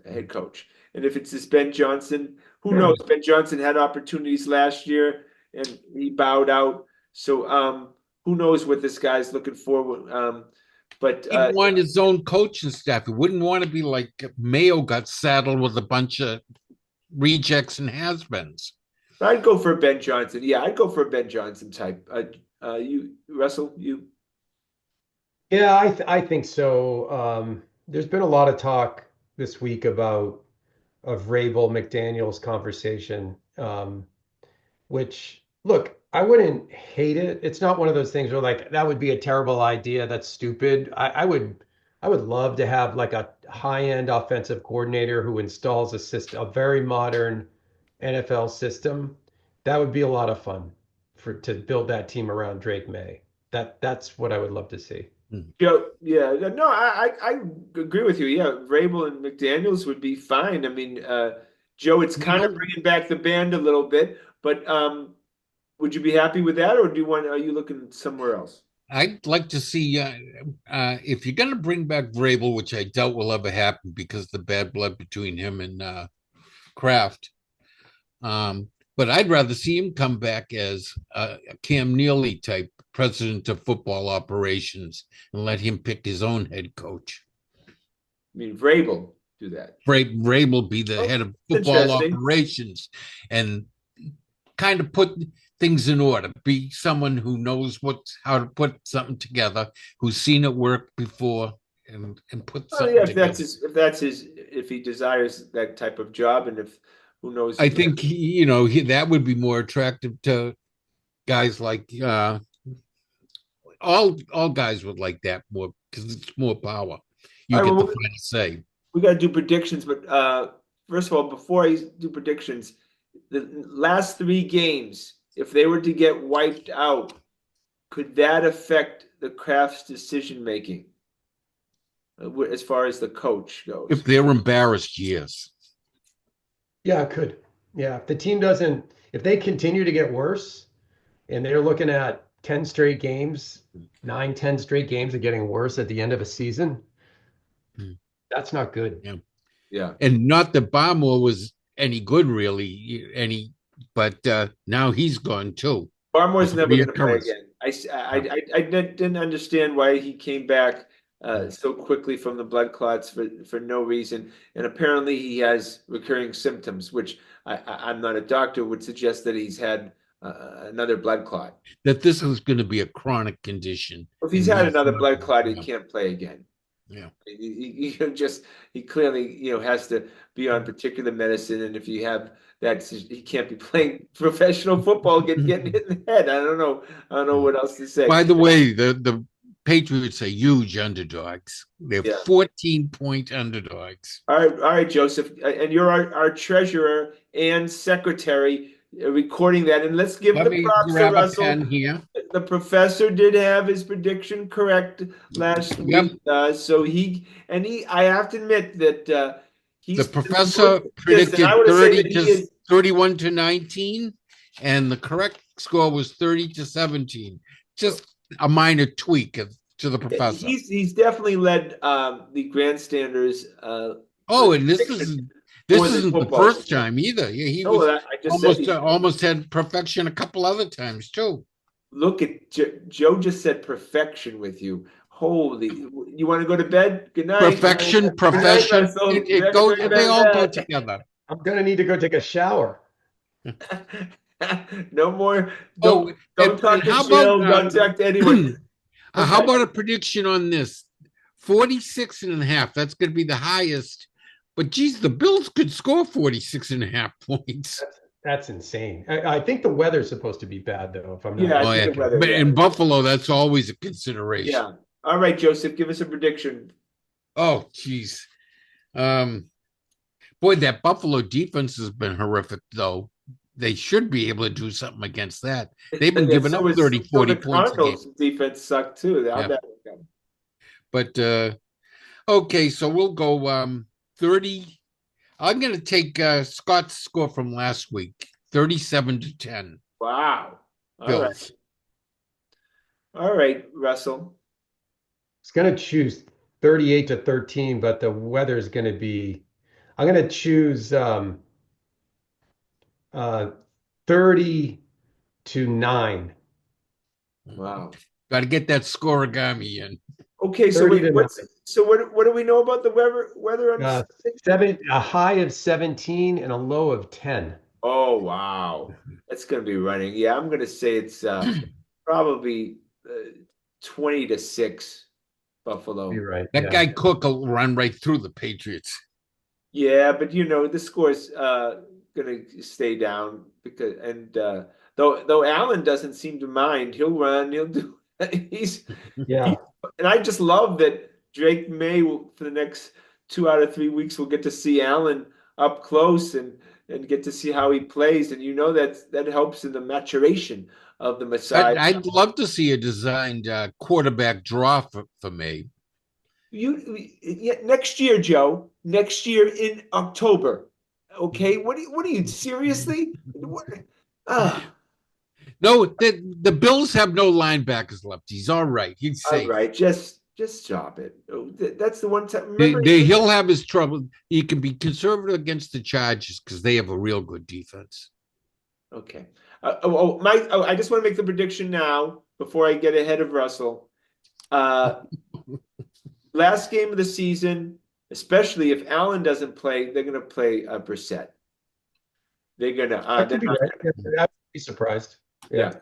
head coach. And if it's this Ben Johnson, who knows? Ben Johnson had opportunities last year. and he bowed out. So who knows what this guy's looking for? But He'd want his own coaching staff. He wouldn't want to be like Mayo got saddled with a bunch of rejects and has-beens. I'd go for Ben Johnson. Yeah, I'd go for a Ben Johnson type. You, Russell, you. Yeah, I think so. There's been a lot of talk this week about of Rabel McDaniel's conversation, which look, I wouldn't hate it. It's not one of those things where like that would be a terrible idea. That's stupid. I would love to have like a high-end offensive coordinator who installs a system, a very modern NFL system. That would be a lot of fun for to build that team around Drake May. That's what I would love to see. Joe, yeah, no, I agree with you. Yeah, Vrabel and McDaniels would be fine. I mean, Joe, it's kind of bringing back the band a little bit, but would you be happy with that, or are you looking somewhere else? I'd like to see if you're going to bring back Vrabel, which I doubt will ever happen because the bad blood between him and Kraft. But I'd rather see him come back as a Cam Neely type president of football operations and let him pick his own head coach. I mean, Vrabel do that. Vrabel be the head of football operations and kind of put things in order. Be someone who knows how to put something together, who's seen it work before, and put something together. If he desires that type of job, and if who knows, I think that would be more attractive to guys like all guys would like that more because it's more power. You get the final say. We got to do predictions, but first of all, before I do predictions, the last 3 games, if they were to get wiped out, could that affect the Kraft's decision making as far as the coach goes? If they're embarrassed, yes. Yeah, it could. Yeah, if they continue to get worse and they're looking at 10 straight games, 9, 10 straight games of getting worse at the end of a season, that's not good. Yeah. Yeah. And not that Barmore was any good, really, but now he's gone too. Barmore's never going to play again. I didn't understand why he came back so quickly from the blood clots for no reason. And apparently he has recurring symptoms, which I'm not a doctor, would suggest that he's had another blood clot. That this is going to be a chronic condition. If he's had another blood clot, he can't play again. Yeah, he clearly has to be on particular medicine, and if you have that, he can't be playing professional football. Getting hit in the head. I don't know what else to say. By the way, the Patriots are huge underdogs. They're 14-point underdogs. All right, Joseph, and you're our treasurer and secretary. Recording that, and let's give the props to Russell. Here. The professor did have his prediction correct last week, so I have to admit that the professor predicted 31 to 19, and the correct score was 30 to 17. Just a minor tweak to the professor. He's definitely led the Grandstanders. And this isn't the first time either. Yeah, he almost had perfection a couple other times too. Look at Joe just said perfection with you. Holy, you want to go to bed? Good night. Profession. It goes. They all go together. I'm gonna need to go take a shower. No more. Don't talk to Jill. Don't talk to anyone. How about a prediction on this? 46.5. That's going to be the highest. But geez, the Bills could score 46.5 points. That's insane. I think the weather's supposed to be bad, though. If I'm not but in Buffalo, that's always a consideration. Yeah. All right, Joseph, give us a prediction. Oh, geez. Boy, that Buffalo defense has been horrific, though. They should be able to do something against that. They've been giving up 30, 40 points a game. Defense sucked, too. But, okay, so we'll go 30. I'm going to take Scott's score from last week, 37 to 10. Wow. All right, Russell. It's going to choose 38 to 13, but the weather is going to be, I'm going to choose 30 to 9. Wow. Got to get that scorigami in. Okay, so 30 wait, to 9. what do we know about the weather on Uh, Sunday? a high of 17 and a low of 10. Oh wow. That's gonna be running. Yeah, I'm gonna say it's probably 20-6 You're Buffalo. right. That Yeah. guy Cook will run right through the Patriots. Yeah, but the score's gonna stay down because though Allen doesn't seem to mind, he'll run, he'll do he's Yeah. he and I just love that Drake May for the next 2 out of 3 weeks we'll get to see Allen up close and get to see how he plays, and that helps in the maturation of the Messiah. I'd love to see a designed quarterback draw for me. Yeah, next year, Joe. Next year in October. Okay, what are you seriously? What? Ah, No, the Bills have no linebackers left. He's all right. He's all safe. right, just stop it. That's the one time. Remember, He'll have his trouble. He can be conservative against the Chargers because they have a real good defense. okay. I just want to make the prediction now before I get ahead of Russell. Uh, last game of the season, especially if Allen doesn't play, they're going to play Brissett. They're going to. That They're could be not right. gonna, Yeah, I'd be surprised. yeah.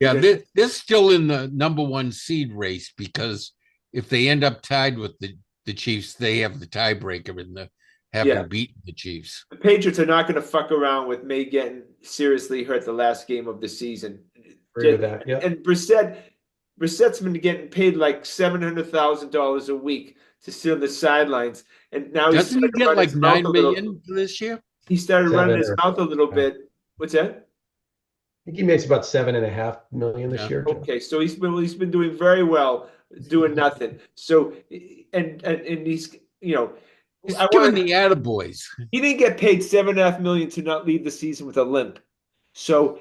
Yeah, Because- they're still in the number one seed race because if they end up tied with the Chiefs, they have the tiebreaker in the having Yeah. beaten the Chiefs. The Patriots are not going to fuck around with May getting seriously hurt the last game of the season. Agree with that. Yeah. And Brissett's been getting paid like $700,000 a week to sit on the sidelines, and now he's Doesn't he starting to get run like his mouth a 9 little. million this year? He started running his 7 mouth a little yeah. bit. What's that? I think he makes about 7.5 million this Yeah. year. Joe. Okay, so he's been doing very well, doing nothing. So and he's He's I doing want the attaboys. he didn't get paid 7.5 million to not leave the season with a limp. So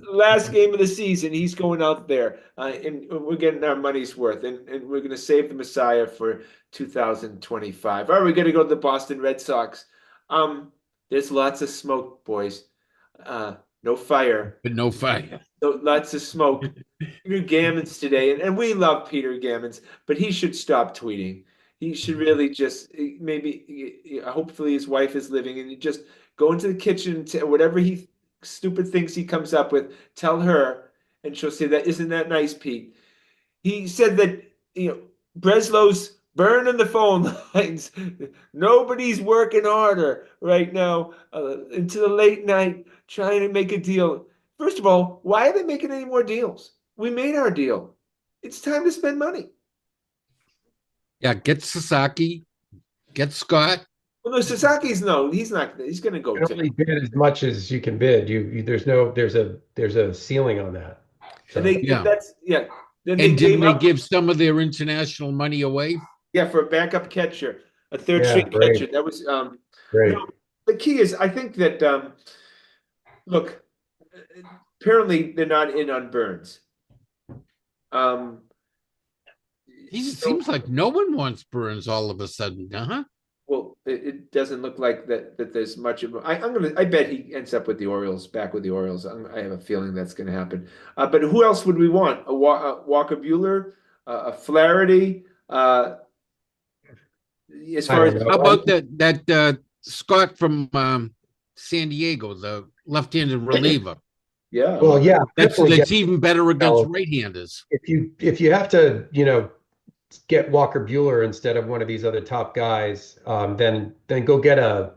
last game of the season, he's going out there, and we're getting our money's worth, and we're going to save the Messiah for 2025. All right, we're going to go to the Boston Red Sox. There's lots of smoke, boys. No fire, But no fight. lots of smoke. Peter Gammons today, and we love Peter Gammons, but he should stop tweeting. He should really just maybe, hopefully, his wife is living, and you just go into the kitchen to whatever he stupid things he comes up with, tell her, and she'll say, "That isn't that nice, Pete." He said that Breslow's burning the phone lines. Nobody's working harder right now into the late night trying to make a deal. First of all, why are they making any more deals? We made our deal. It's time to spend money. Yeah, get Sasaki, get Scott. Well, no, Sasaki's no, he's not. He's going to go You can only bid as much as you can bid. There's a ceiling on that. So and Yeah. Then they And gave didn't they up, give some of their international money away? for a backup catcher, a third Yeah, string great. catcher. That was great. the key is I think that look, apparently they're not in on Burns. He seems like no one wants Burns all of a sudden, huh? Well, it doesn't look like that there's much of. I bet he ends up with the Orioles, back with the Orioles. I have a feeling that's going to happen. But who else would we want? A Walker Bueller, a Flaherty. As far as How about that Scott from San Diego, the left-handed reliever? yeah, Well, yeah, That's definitely even better against Oh. right-handers. if you have to, get Walker Bueller instead of one of these other top guys, then go get a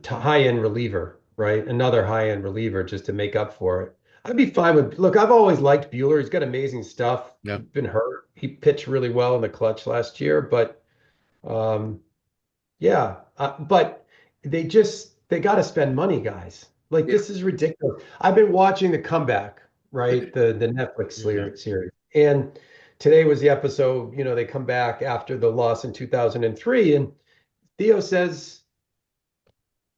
high-end reliever, right? Another high-end reliever just to make up for it. I'd be fine with. Look, I've always liked Bueller. He's got amazing stuff. Yeah. He's been hurt. He pitched really well in the clutch last year, but yeah. But they got to spend money, guys. Like this is ridiculous. I've been watching The Comeback, right? The Netflix series, and today was the episode, they come back after the loss in 2003, and Theo says,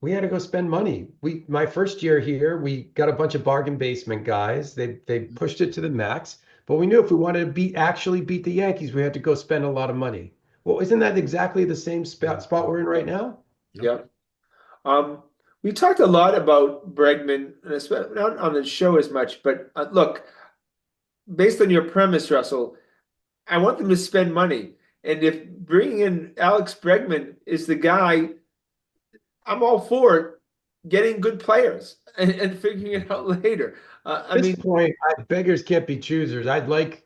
we had to go spend money. My first year here, we got a bunch of bargain basement guys. They pushed it to the max, but we knew if we wanted to actually beat the Yankees, we had to go spend a lot of money. Well, isn't that exactly the same spot we're in right now? yeah. We talked a lot about Bregman, and especially not on the show as much, but look, based on your premise, Russell, I want them to spend money. And if bringing in Alex Bregman is the guy, I'm all for getting good players and figuring it out later. I At this mean, point, beggars can't be choosers. I'd like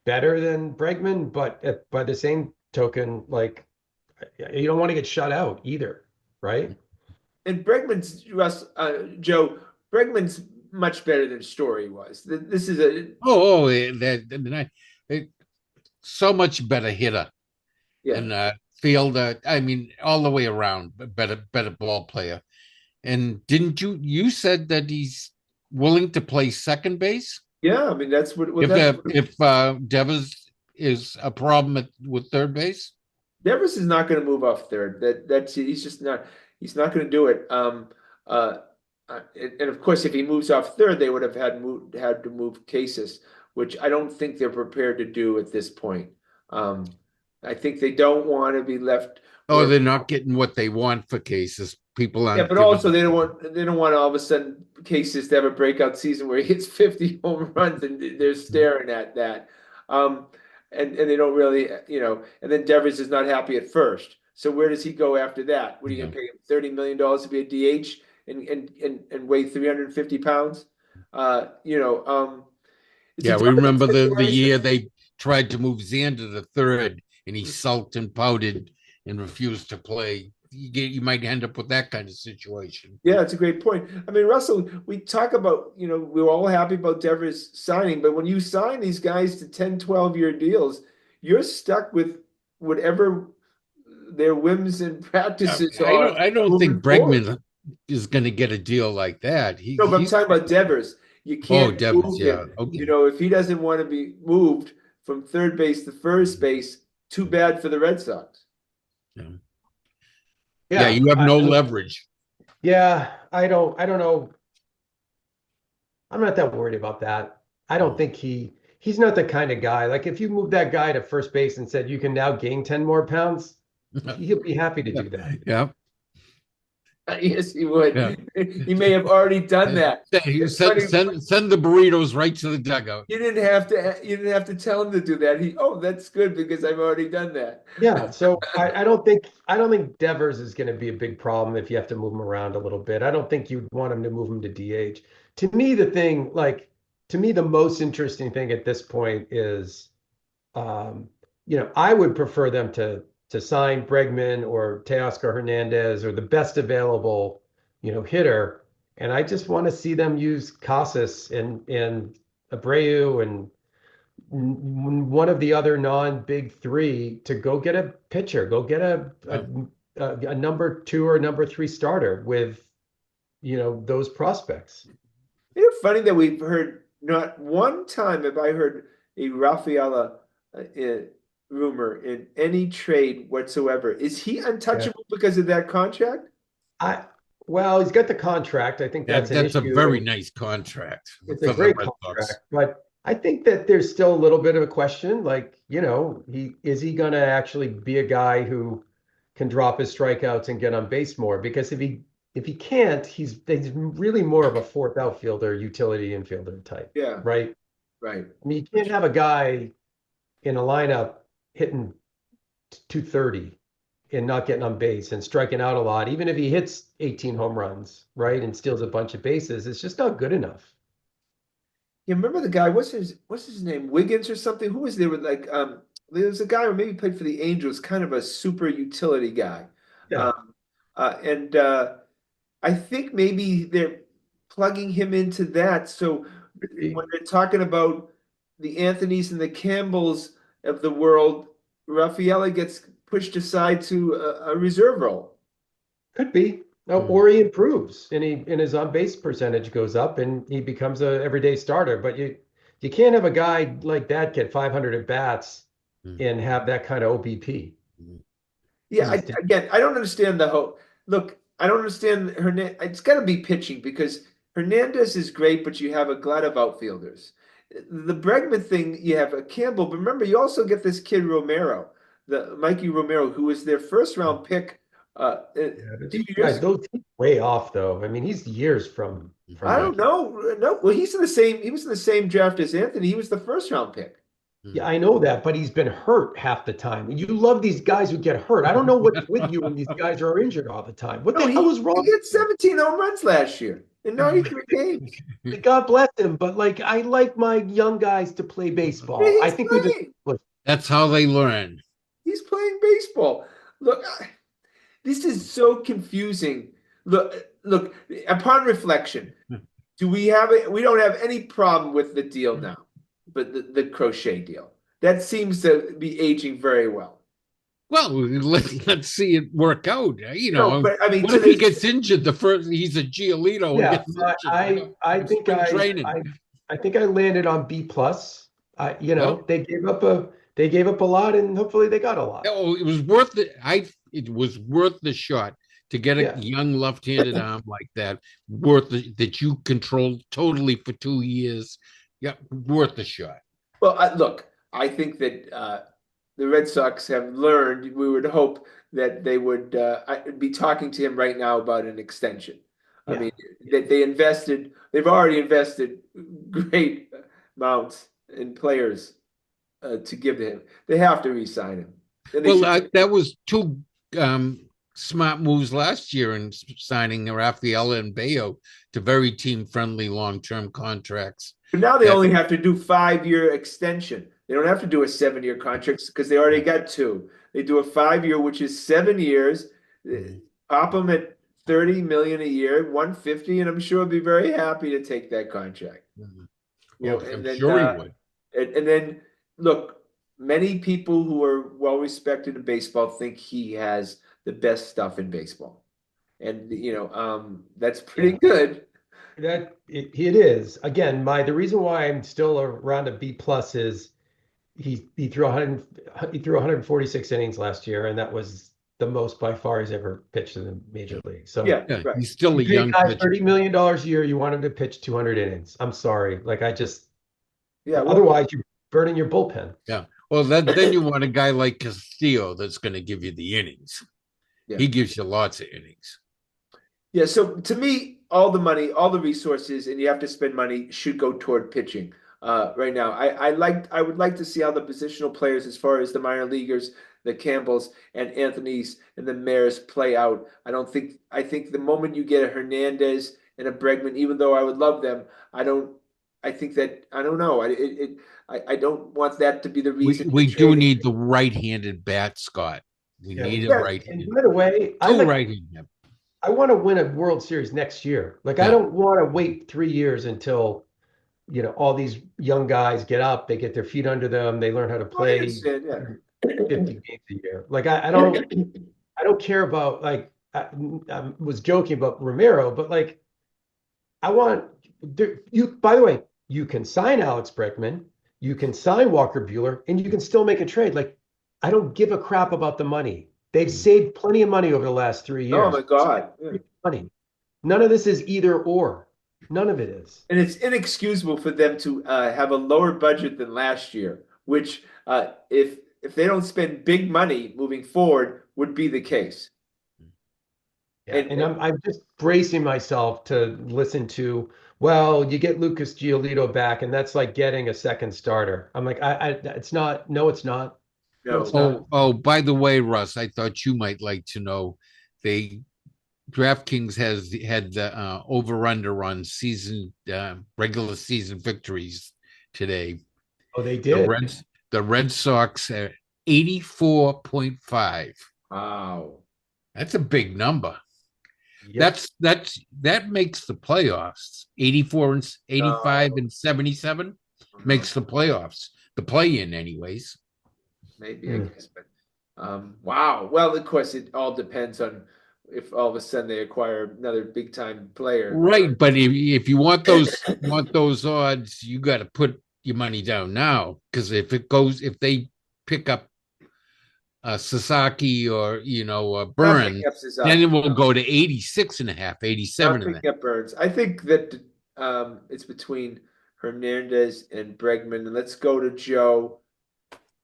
better than Bregman, but by the same token, like you don't want to get shut out either, right? and Joe, Bregman's much better than Story was. This is a That so much better hitter yeah. and fielder. I mean, all the way around, better ball player. And didn't you said that he's willing to play second base Yeah, I mean that's what if that's Devers is a problem with third base? Devers is not going to move off third. That's he's just not. He's not going to do it. And of course, if he moves off third, they would have had to move Cases, which I don't think they're prepared to do at this point. Um, I think they don't want to be left Oh, where. they're not getting what they want for Cases. People Yeah, aren't but giving. also they don't want all of a sudden Cases to have a breakout season where he hits 50 home runs and they're staring at that. Um, and they don't really, and then Devers is not happy at first. So where does he go after that? What are you Yeah. gonna pay him $30 million to be a DH and weigh 350 pounds? It's a Yeah, we tough remember the situation. year they tried to move Xander to third, and he sulked and pouted and refused to play. You might end up with that kind of situation. Yeah, it's a great point. I mean, Russell, we talk about, we were all happy about Devers signing, but when you sign these guys to 10, 12-year deals, you're stuck with whatever their whims and practices are I don't moving think forward. Bregman is going to get a deal like that. No, but I'm He's talking about Devers. You oh, can't Devers, move yeah, him. okay, If he doesn't want to be moved from third base to first base, too bad for the Red Sox. yeah, yeah. Yeah, You have no leverage. yeah. I don't know. I'm not that worried about that. I don't think he's not the kind of guy. Like if you move that guy to first base and said you can now gain 10 more pounds, he'll be happy to do that. Yeah, Yes, he yeah. would. He may have already done that. You It's funny. send the burritos right to the dugout. You didn't have to tell him to do that. That's good because I've already done that. Yeah, so I don't think Devers is going to be a big problem if you have to move him around a little bit. I don't think you'd want him to move him to DH. To me, to me, the most interesting thing at this point is, um, I would prefer them to sign Bregman or Teoscar Hernandez or the best available, hitter. And I just want to see them use Casas and Abreu and one of the other non-big three to go get a pitcher, go get Yeah. a number two or number three starter with, those prospects. Isn't it funny that we've heard not one time have I heard a Rafaela rumor in any trade whatsoever. Is he Yeah. untouchable because of that contract? I well, he's got the contract. I think that's an That's a issue. very nice contract It's a for the great Red Sox. contract, but I think that there's still a little bit of a question. Like, he going to actually be a guy who can drop his strikeouts and get on base more? Because if he can't, he's really more of a fourth outfielder, utility infielder type, Yeah, right? right. I mean, you can't have a guy in a lineup hitting 230 and not getting on base and striking out a lot, even if he hits 18 home runs, right? And steals a bunch of bases. It's just not good enough. You remember the guy? What's his name? Wiggins or something? Who was there with there was a guy who maybe played for the Angels, kind of a super utility guy. Yeah. Um, and I think maybe they're plugging him into that. So when they're talking about the Anthonys and the Campbells of the world, Rafaela gets pushed aside to a reserve role. Could be. No, Mm. or he improves and his on base percentage goes up and he becomes a everyday starter. But you can't have a guy like that get 500 at bats Mm. and have that kind of OBP. Yeah, again, I don't understand the whole look. I don't understand Hernandez. It's got to be pitching because Hernandez is great, but you have a glut of outfielders. The Bregman thing, you have a Campbell, but remember, you also get this kid Romero, the Mikey Romero, who was their first round pick but few these guys, years. he's way off though. I mean, he's years from I that. don't know. No, well, he's in the same. He was in the same draft as Anthony. He was the first round pick. Yeah, I know that, but he's been hurt half the time. You love these guys who get hurt. I don't know what's with you when these guys are injured all the time. What No, the hell is he wrong hit with you? 17 home runs last year in 93 games. God bless him, but like I like my young guys to play Yeah, baseball. I he's think we've playing. That's how they learn. He's playing baseball. Look, this is so confusing. Look. Upon reflection, do we have it? We don't have any problem with the deal now, but the Crochet deal that seems to be aging very well. Well, let's see it work out. No, but I mean, What to if he this, gets injured? The first he's a Giolito and Yeah, gets injured. I In think spring training. I think I landed on B plus. Well, They gave up a lot, and hopefully they got a lot. oh, it was worth it. It was worth the shot to get a Yeah. young left-handed arm like that. That you controlled totally for 2 years. Yeah, worth the shot. well, look, I think that the Red Sox have learned. We would hope that they would be talking to him right now about an extension. I Yeah. mean, that they've already invested great amounts in players to give to him. They have to re-sign him. And they Well, should. that was two smart moves last year in signing Rafaela and Bayo to very team-friendly long-term contracts. But now they That- only have to do 5-year extension. They don't have to do a 7-year contract because they already got two. They do a 5-year, which is 7 years. Pop them at 30 million a year, 150, and I'm sure he'll be very happy to take that contract. Yeah, Well, I'm sure he would. And then look, many people who are well respected in baseball think he has the best stuff in baseball. And that's pretty good. It is. Again, the reason why I'm still around a B plus is he threw 146 innings last year, and that was the most by far he's ever pitched in the major league. So Yeah, Yeah, right. he's still a you pay young guy pitcher. $30 million a year, you want him to pitch 200 innings. I'm sorry. Yeah, well, Otherwise you're burning your bullpen. Yeah. Well, then you want a guy like Castillo that's going to give you the innings. Yeah. He gives you lots of innings. yeah. So to me, all the money, all the resources, and you have to spend money should go toward pitching. Right now, I would like to see how the positional players, as far as the minor leaguers, the Campbells and Anthony's and the Mares play out. I think the moment you get a Hernandez and a Bregman, even though I would love them, I don't. I think that I don't know. I don't want that to be the reason. We you're do trading. need the right-handed bat, Scott. We Yeah, need we a Yeah, right-handed. And by the way, Two right-handed. I want to win a World Series next year. Like I Yeah. don't want to wait 3 years until all these young guys get up, they get their feet under them, they learn how to I play understand, yeah. 50 games a year. Like I don't care about I was joking about Romero, but like I want you. By the way, you can sign Alex Bregman, you can sign Walker Buehler, and you can still make a trade. Like I don't give a crap about the money. They've saved plenty of money over the last 3 years. Oh my God. Yeah. Money. None of this is either or. None of it is. And it's inexcusable for them to have a lower budget than last year, which if they don't spend big money moving forward, would be the case. Yeah, and I'm just bracing myself to listen to, well, you get Lucas Giolito back, and that's like getting a second starter. I'm like, it's not. No, it's not. No, it's not. Oh, by the way, Russ, I thought you might like to know DraftKings had the over/under on regular season victories today. Oh, they did. The Red Sox are 84.5. Wow. That's a big number. Yep. That makes the playoffs. 84 and 85 and 77 makes the playoffs. The play-in, anyways. Maybe, I guess, but wow. Well, of course, it all depends on if all of a sudden they acquire another big time player. Right, but if you want those odds, you got to put your money down now, because if they pick up Sasaki or Burns, then it will go to 86 and a half, 87 and a half. Burns. I think that it's between Hernandez and Bregman. And let's go to Joe.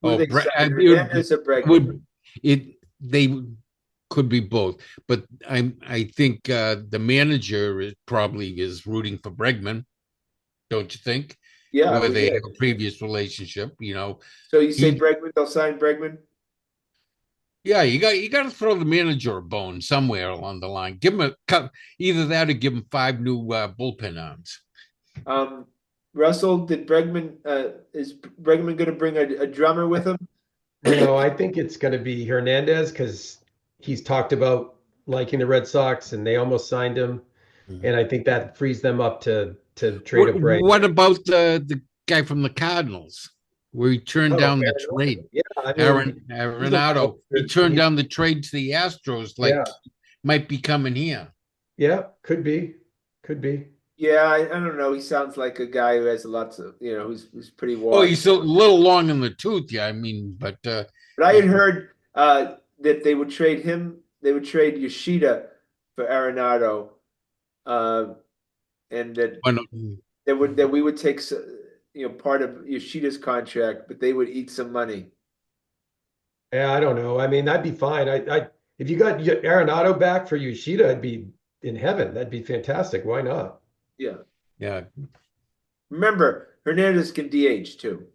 Hernandez or Bregman? They could be both. But I think the manager probably is rooting for Bregman, don't you think? Yeah, Where well, they yeah. have a previous relationship, So you say he Bregman? They'll sign Bregman? yeah, you got to throw the manager a bone somewhere along the line. Give him a cut, either that or give him five new bullpen arms. Um, Russell, did Bregman is Bregman going to bring a drummer with him? No, I think it's going to be Hernandez because he's talked about liking the Red Sox and they almost signed him. And I think that frees them up to trade a break. What about the guy from the Cardinals, where he turned Oh, down the Arenado. trade? Yeah, I Aaron mean, he's a Arenado, he welder. turned down the trade to the Astros, like Yeah, might be coming here. yeah, could be, could be. Yeah, I don't know. He sounds like a guy who has lots of, who's pretty Oh, washed. he's a little long in the tooth, yeah. I mean, but But I had heard that they would trade him. They would trade Yoshida for Arenado, uh, and that we would take part of Yoshida's contract, but they would eat some money. Yeah, I don't know. I mean, that'd be fine. I if you got Arenado back for Yoshida, I'd be in heaven. That'd be fantastic. Why not? Yeah. yeah, Remember, Hernandez can DH too.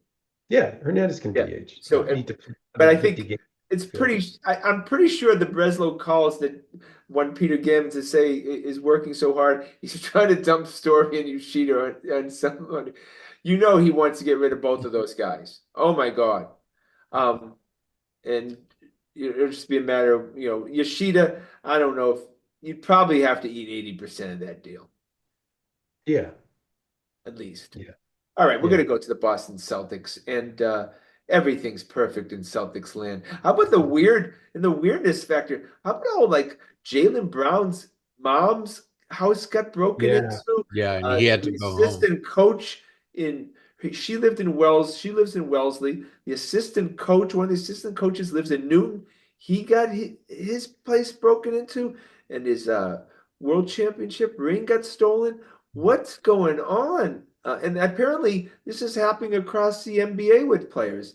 Yeah, Hernandez can Yeah. DH. So, Need to but I 150 think games. it's Field. I'm pretty sure the Breslow calls that one Peter Gammon to say is working so hard, he's trying to dump Story and Yoshida on someone. He wants to get rid of both of those guys. Oh my God. Um, and it'll just be a matter of, Yoshida, I don't know if you'd probably have to eat 80% of that deal, Yeah, at least. yeah, All right, we're yeah. going to go to the Boston Celtics, and everything's perfect in Celtics land. How about the weirdness factor? How about all like Jaylen Brown's mom's house got broken Yeah. into? yeah, and he had to The go home. assistant coach in she lived in Wells. She lives in Wellesley. The assistant coach, one of the assistant coaches, lives in Newton. He got his place broken into, and his world championship ring got stolen. What's going on? And apparently, this is happening across the NBA with players.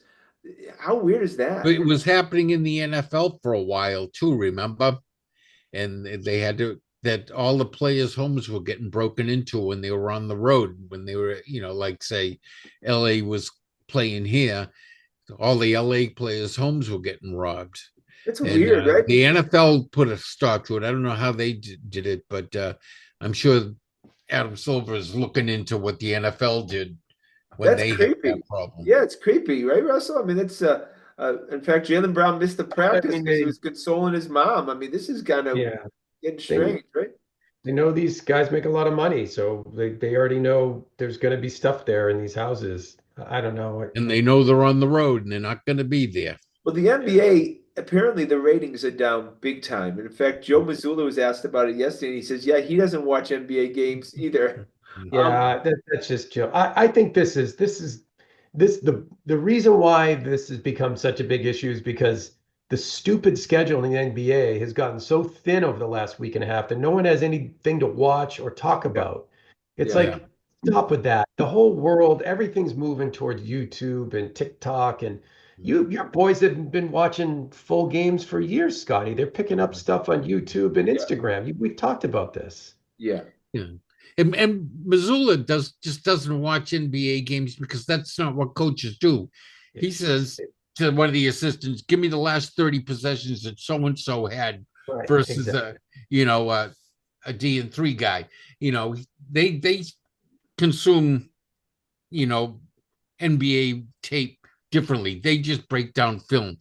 How weird is But that? it was happening in the NFL for a while too, remember? And they had to that all the players' homes were getting broken into when they were on the road, when they were, like say LA was playing here, all the LA players' homes were getting robbed. It's And weird, right? the NFL put a stop to it. I don't know how they did it, but I'm sure Adam Silver is looking into what the NFL did when That's they had creepy. that problem. Yeah, it's creepy, right, Russell? I mean, it's in fact, Jaylen Brown missed the I practice mean, because he was consoling his mom. I mean, this is kind of yeah, getting they strange, right? they know these guys make a lot of money, so they already know there's going to be stuff there in these houses. I don't know. And they know they're on the road and they're not going to be there. Well, the NBA, apparently the ratings are down big time. And in fact, Joe Mazzulla was asked about it yesterday, and he says, yeah, he doesn't watch NBA games either. Yeah, that's just Joe. I think this the reason why this has become such a big issue is because the stupid schedule in the NBA has gotten so thin over the last week and a half that no one has anything to watch or talk Yeah, about. It's yeah, Yeah. like stop with that. The whole world, everything's moving towards YouTube and TikTok, and your boys have been watching full games for years, Scotty. They're picking up stuff on YouTube and yeah, Instagram. We've talked about this. yeah. Yeah. And Missoula just doesn't watch NBA games because that's not what coaches do. He says to one of the assistants, "Give me the last 30 possessions that so and so had Right, versus exactly. a D&3 guy." They consume you know NBA tape differently. They just break down film.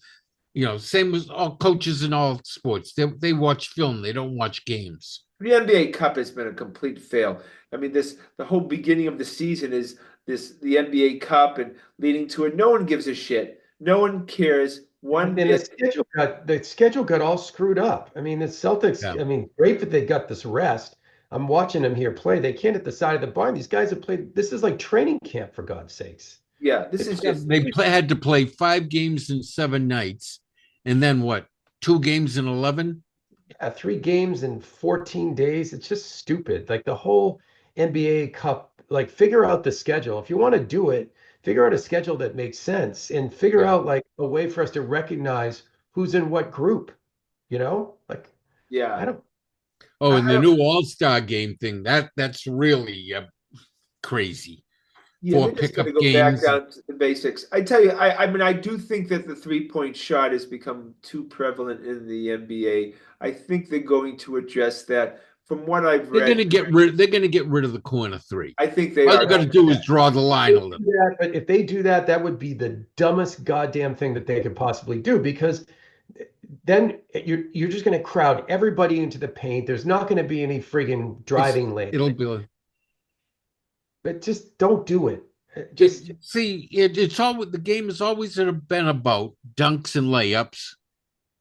Same as all coaches in all sports. They watch film. They don't watch games. The NBA Cup has been a complete fail. I mean, the whole beginning of the season is the NBA Cup and leading to it. No one gives a shit. No one cares one And the bit. schedule got all screwed up. I mean, the Yeah. Celtics, I mean, great that they got this rest. I'm watching them here play. They can't hit the side of the barn. These guys have played. This is like training camp for God's sakes. Yeah, this It's is Yeah, just had to play 5 games in 7 nights, and then what? 2 games in 11. 3 games in 14 days. It's just stupid. Like the whole NBA Cup, like figure out the schedule. If you want to do it, figure out a schedule that makes sense and figure Yeah, out like a way for us to recognize who's in what group. Like, I Yeah. don't Oh, and I the don't. new All-Star game thing, that's really crazy. Yeah, For they just got to pickup go back games. down to the basics. I tell you, I mean, I do think that the 3-point shot has become too prevalent in the NBA. I think they're going to address that. From what I've They're read, gonna get rid. They're gonna get rid of the corner three. I think they All are you got to going do to. is draw the line they a little. do that, but if they do that, that would be the dumbest goddamn thing that they could possibly do because then you're just going to crowd everybody into the paint. There's not going to be any friggin' It's driving lane. it'll be. But just don't do it. Just It's always the game has always been about dunks and layups,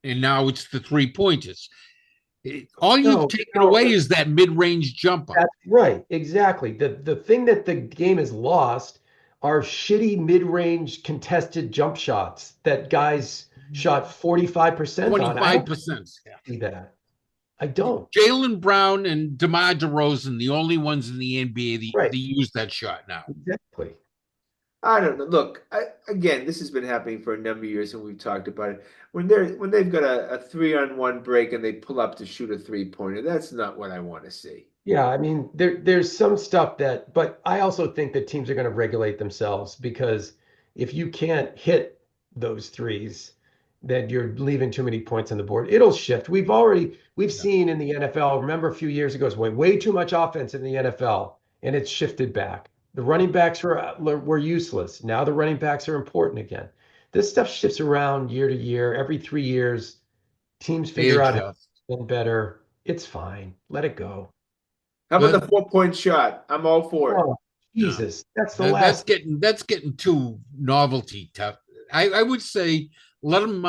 and now it's the 3-pointers. All you've no, taken no. away is that mid-range jumper. That's right. Exactly. The thing that the game has lost are shitty mid-range contested jump shots that guys shot 45% on. I don't 25%. see that. I don't. Jalen Brown and DeMar DeRozan, the only ones in the NBA Right. that use that shot now. Exactly. I don't know. Look, again, this has been happening for a number of years, and we've talked about it. When they've got a 3-on-1 break and they pull up to shoot a 3-pointer, that's not what I want to see. Yeah, I mean, there's some stuff that, but I also think that teams are going to regulate themselves because if you can't hit those threes, then you're leaving too many points on the board. It'll shift. We've Yeah. seen in the NFL, remember a few years ago, it was way too much offense in the NFL, and it's shifted back. The running backs were useless. Now the running backs are important again. This stuff shifts around year to year. Every 3 years, teams They figure out how to adjust. win better. It's fine. Let it go. How about But the 4-point shot? I'm all for it. Oh, no, Jesus. That's the that's last. getting too novelty tough. I would say let them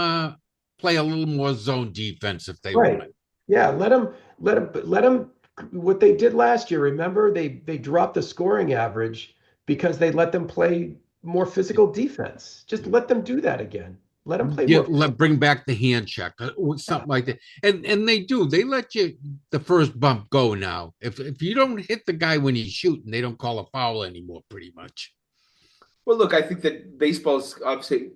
play a little more zone defense if they Right. want. Yeah, let them what they did last year. Remember, they dropped the scoring average because they let them play more physical defense. Just let them do that again. Let them play more physical. Bring back the hand check or something like that. And they do. They let you the first bump go now. If you don't hit the guy when he's shooting, they don't call a foul anymore. Pretty much. Well, look, I think that baseball's obviously,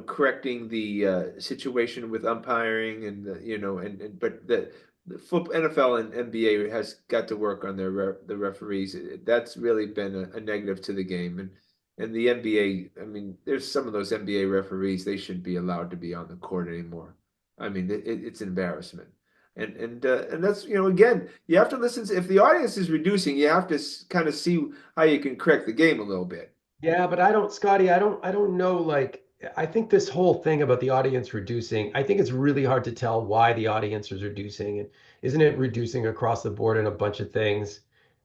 correcting the situation with umpiring and but the football, NFL and NBA has got to work on the referees. That's really been a negative to the game, and the NBA. I mean, there's some of those NBA referees they shouldn't be allowed to be on the court anymore. I mean, it's an embarrassment. And that's again you have to listen if the audience is reducing you have to kind of see how you can correct the game a little bit. Yeah, but Scotty, I don't know. Like, I think this whole thing about the audience reducing, I think it's really hard to tell why the audience is reducing. And isn't it reducing across the board in a bunch of things?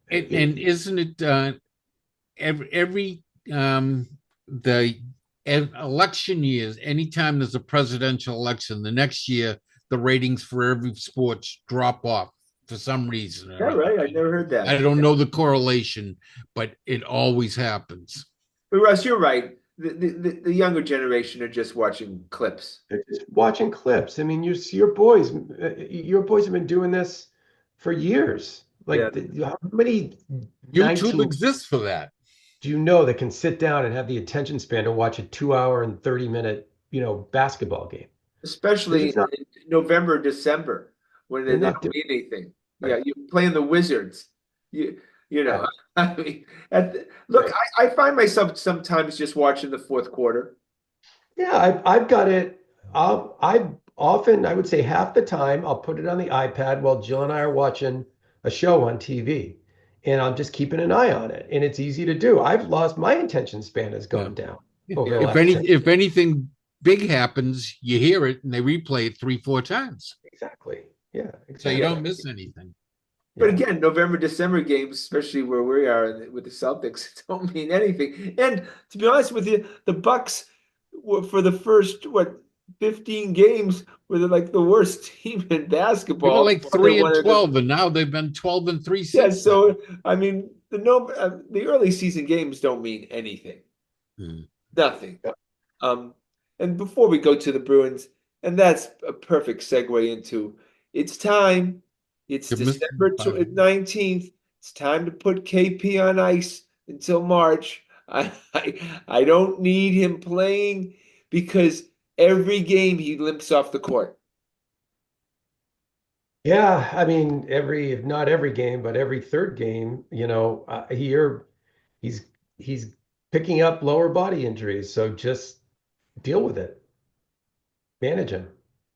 And isn't it every the election years, anytime there's a presidential election, the next year the ratings for every sports drop off for some reason Yeah, or other. right. I never heard that. I don't know the correlation, but it always happens. But Russ, you're right. The younger generation are just watching clips. They're just watching clips. I mean, your boys have been doing this for years. Yeah. Like, how many YouTube 19 exists for that. do you know that can sit down and have the attention span to watch a 2 hour and 30 minute, basketball game? They're Especially just not. in November, December, when they They're don't not doing. mean anything. Yeah, Right. you're playing the Wizards. You you know, Yeah. I mean, look, Right. I find myself sometimes just watching the fourth quarter. Yeah, I've got it. I would say half the time, I'll put it on the iPad while Jill and I are watching a show on TV, and I'm just keeping an eye on it. And it's easy to do. I've lost my attention span has Yeah. gone down over the Yeah. last 10. If anything big happens, you hear it and they replay it 3-4 times. Exactly. Yeah, So you exactly. don't miss anything. But Yeah. again, November, December games, especially where we are with the Celtics, don't mean anything. And to be honest with you, the Bucks were for the first 15 games were like the worst team in They were basketball. like Before they 3 and wanted to- 12, and now they've been 12 and 3 Yeah, since then. so I mean, the early season games don't mean anything. Hmm. Nothing. Yeah. And before we go to the Bruins, and that's a perfect segue into it's time. It's You're missing December five. 19th. It's time to put KP on ice until March. I don't need him playing because every game he limps off the court. Yeah, I mean, if not every game, but every third game, he's he's picking up lower body injuries. So just deal with it, manage him.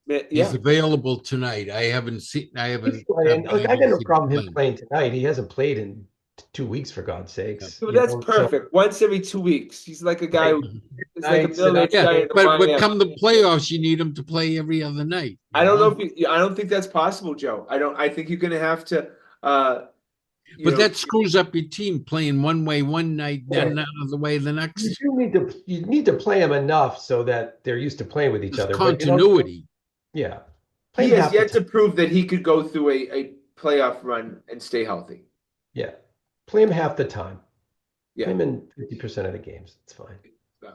He's Yeah. available tonight. I haven't seen. I He's haven't playing. had Look, time I to got no see him problem him play. playing tonight. He hasn't played in 2 weeks, for God's Yeah. sakes. So that's So perfect. Once every 2 weeks. He's like a guy right, who is like a nights, and middle-aged Yeah, guy in the but YM. come the playoffs, you need him to play every other night. I don't know if I don't think that's possible, Joe. I think you're gonna have to uh you But know that screws up your team playing one way one night, then another way the you next. do need to play them enough so that they're used to playing with each There's other. But continuity. yeah, play he them has half the yet time. to prove that he could go through a playoff run and stay healthy. Yeah, play them half the time. Play Yeah. them in 50% of the games. It's fine. So,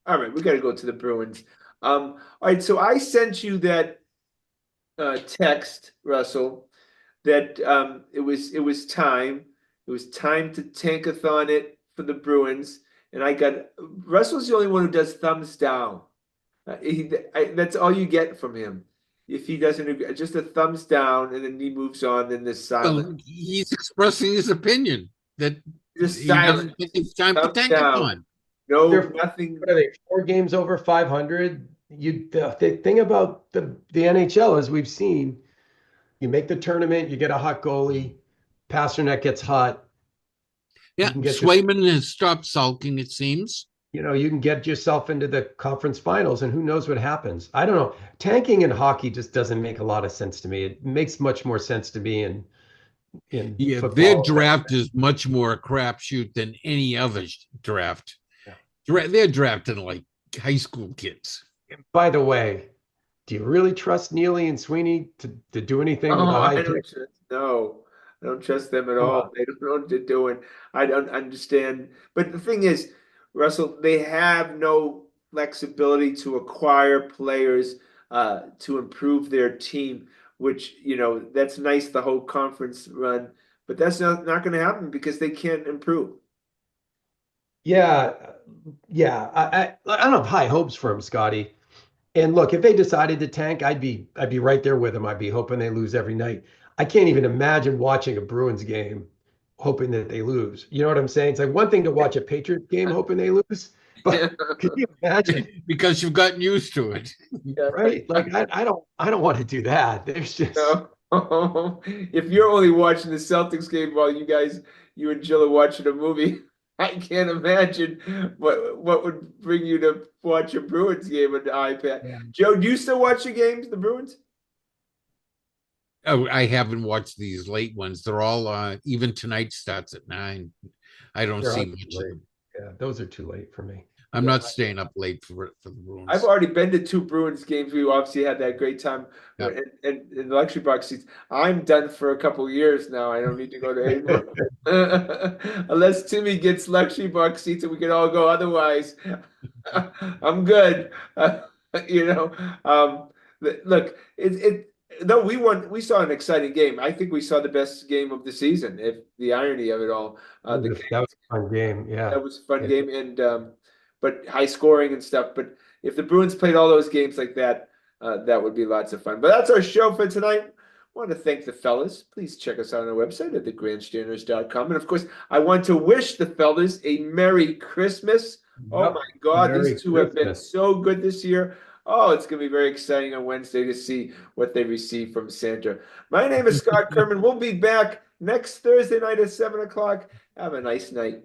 all right, we got to go to the Bruins. All right, so I sent you that text, Russell, that it was time. It was time to tankathon it for the Bruins, and I got Russell's the only one who does thumbs down. That's all you get from him. If he doesn't agree, just a thumbs down, and then he moves on. Then this silence, Well, he's expressing his opinion that just he doesn't think silence, it's time for thumbs down. tankathon. No, They're nothing. what are they? 4 games over 500. The thing about the NHL, as we've seen, you make the tournament, you get a hot goalie, Pasternak gets hot, you Yeah, can get your Swayman has stopped sulking, it seems. you can get yourself into the conference finals, and who knows what happens. I don't know. Tanking in hockey just doesn't make a lot of sense to me. It makes much more sense to me in Yeah, their football. draft is much more a crapshoot than any other draft. Yeah. They're drafting like high school kids. By the way, do you really trust Neely and Sweeney to do anything with a Oh, high I don't pick? trust. No, I don't trust them at Come all. on. They don't know what they're doing. I don't understand. But the thing is, Russell, they have no flexibility to acquire players to improve their team, which, that's nice, the whole conference run, but that's not going to happen because they can't improve. Yeah, yeah. I don't have high hopes for him, Scotty. And look, if they decided to tank, I'd be right there with them. I'd be hoping they lose every night. I can't even imagine watching a Bruins game hoping that they lose. You know what I'm saying? It's like one thing to watch a Patriots game hoping they lose, but could you imagine? Because you've gotten used to it. Yeah. Right? Like I don't want to do that. There's just No. If you're only watching the Celtics game while you and Jill are watching a movie, I can't imagine what would bring you to watch a Bruins game on the iPad. yeah. Joe, do you still watch the games, the Bruins? Oh, I haven't watched these late ones. They're all even tonight starts at 9. I don't They're see on too much of late. them. Yeah, those are too late for me. I'm not staying up late for the I've Bruins. already been to two Bruins games. We obviously had that great time Yeah. in the luxury box seats. I'm done for a couple years now. I don't need to go to any more. Unless Timmy gets luxury box seats and we can all go. Otherwise, I'm good. You know, look, no, we saw an exciting game. I think we saw the best game of the season. If the irony of it all, That was a fun game. Yeah. that was a fun Yeah. game and but high scoring and stuff. But if the Bruins played all those games like that, that would be lots of fun. But that's our show for tonight. I want to thank the fellas. Please check us out on our website at thegrandstanders.com. And of course, I want to wish the fellas a Merry Christmas. Oh Yep. my God, Merry these two have been Christmas. so good this year. Oh, it's going to be very exciting on Wednesday to see what they receive from Santa. My name is Scott Kerman. We'll be back next Thursday night at 7 o'clock. Have a nice night.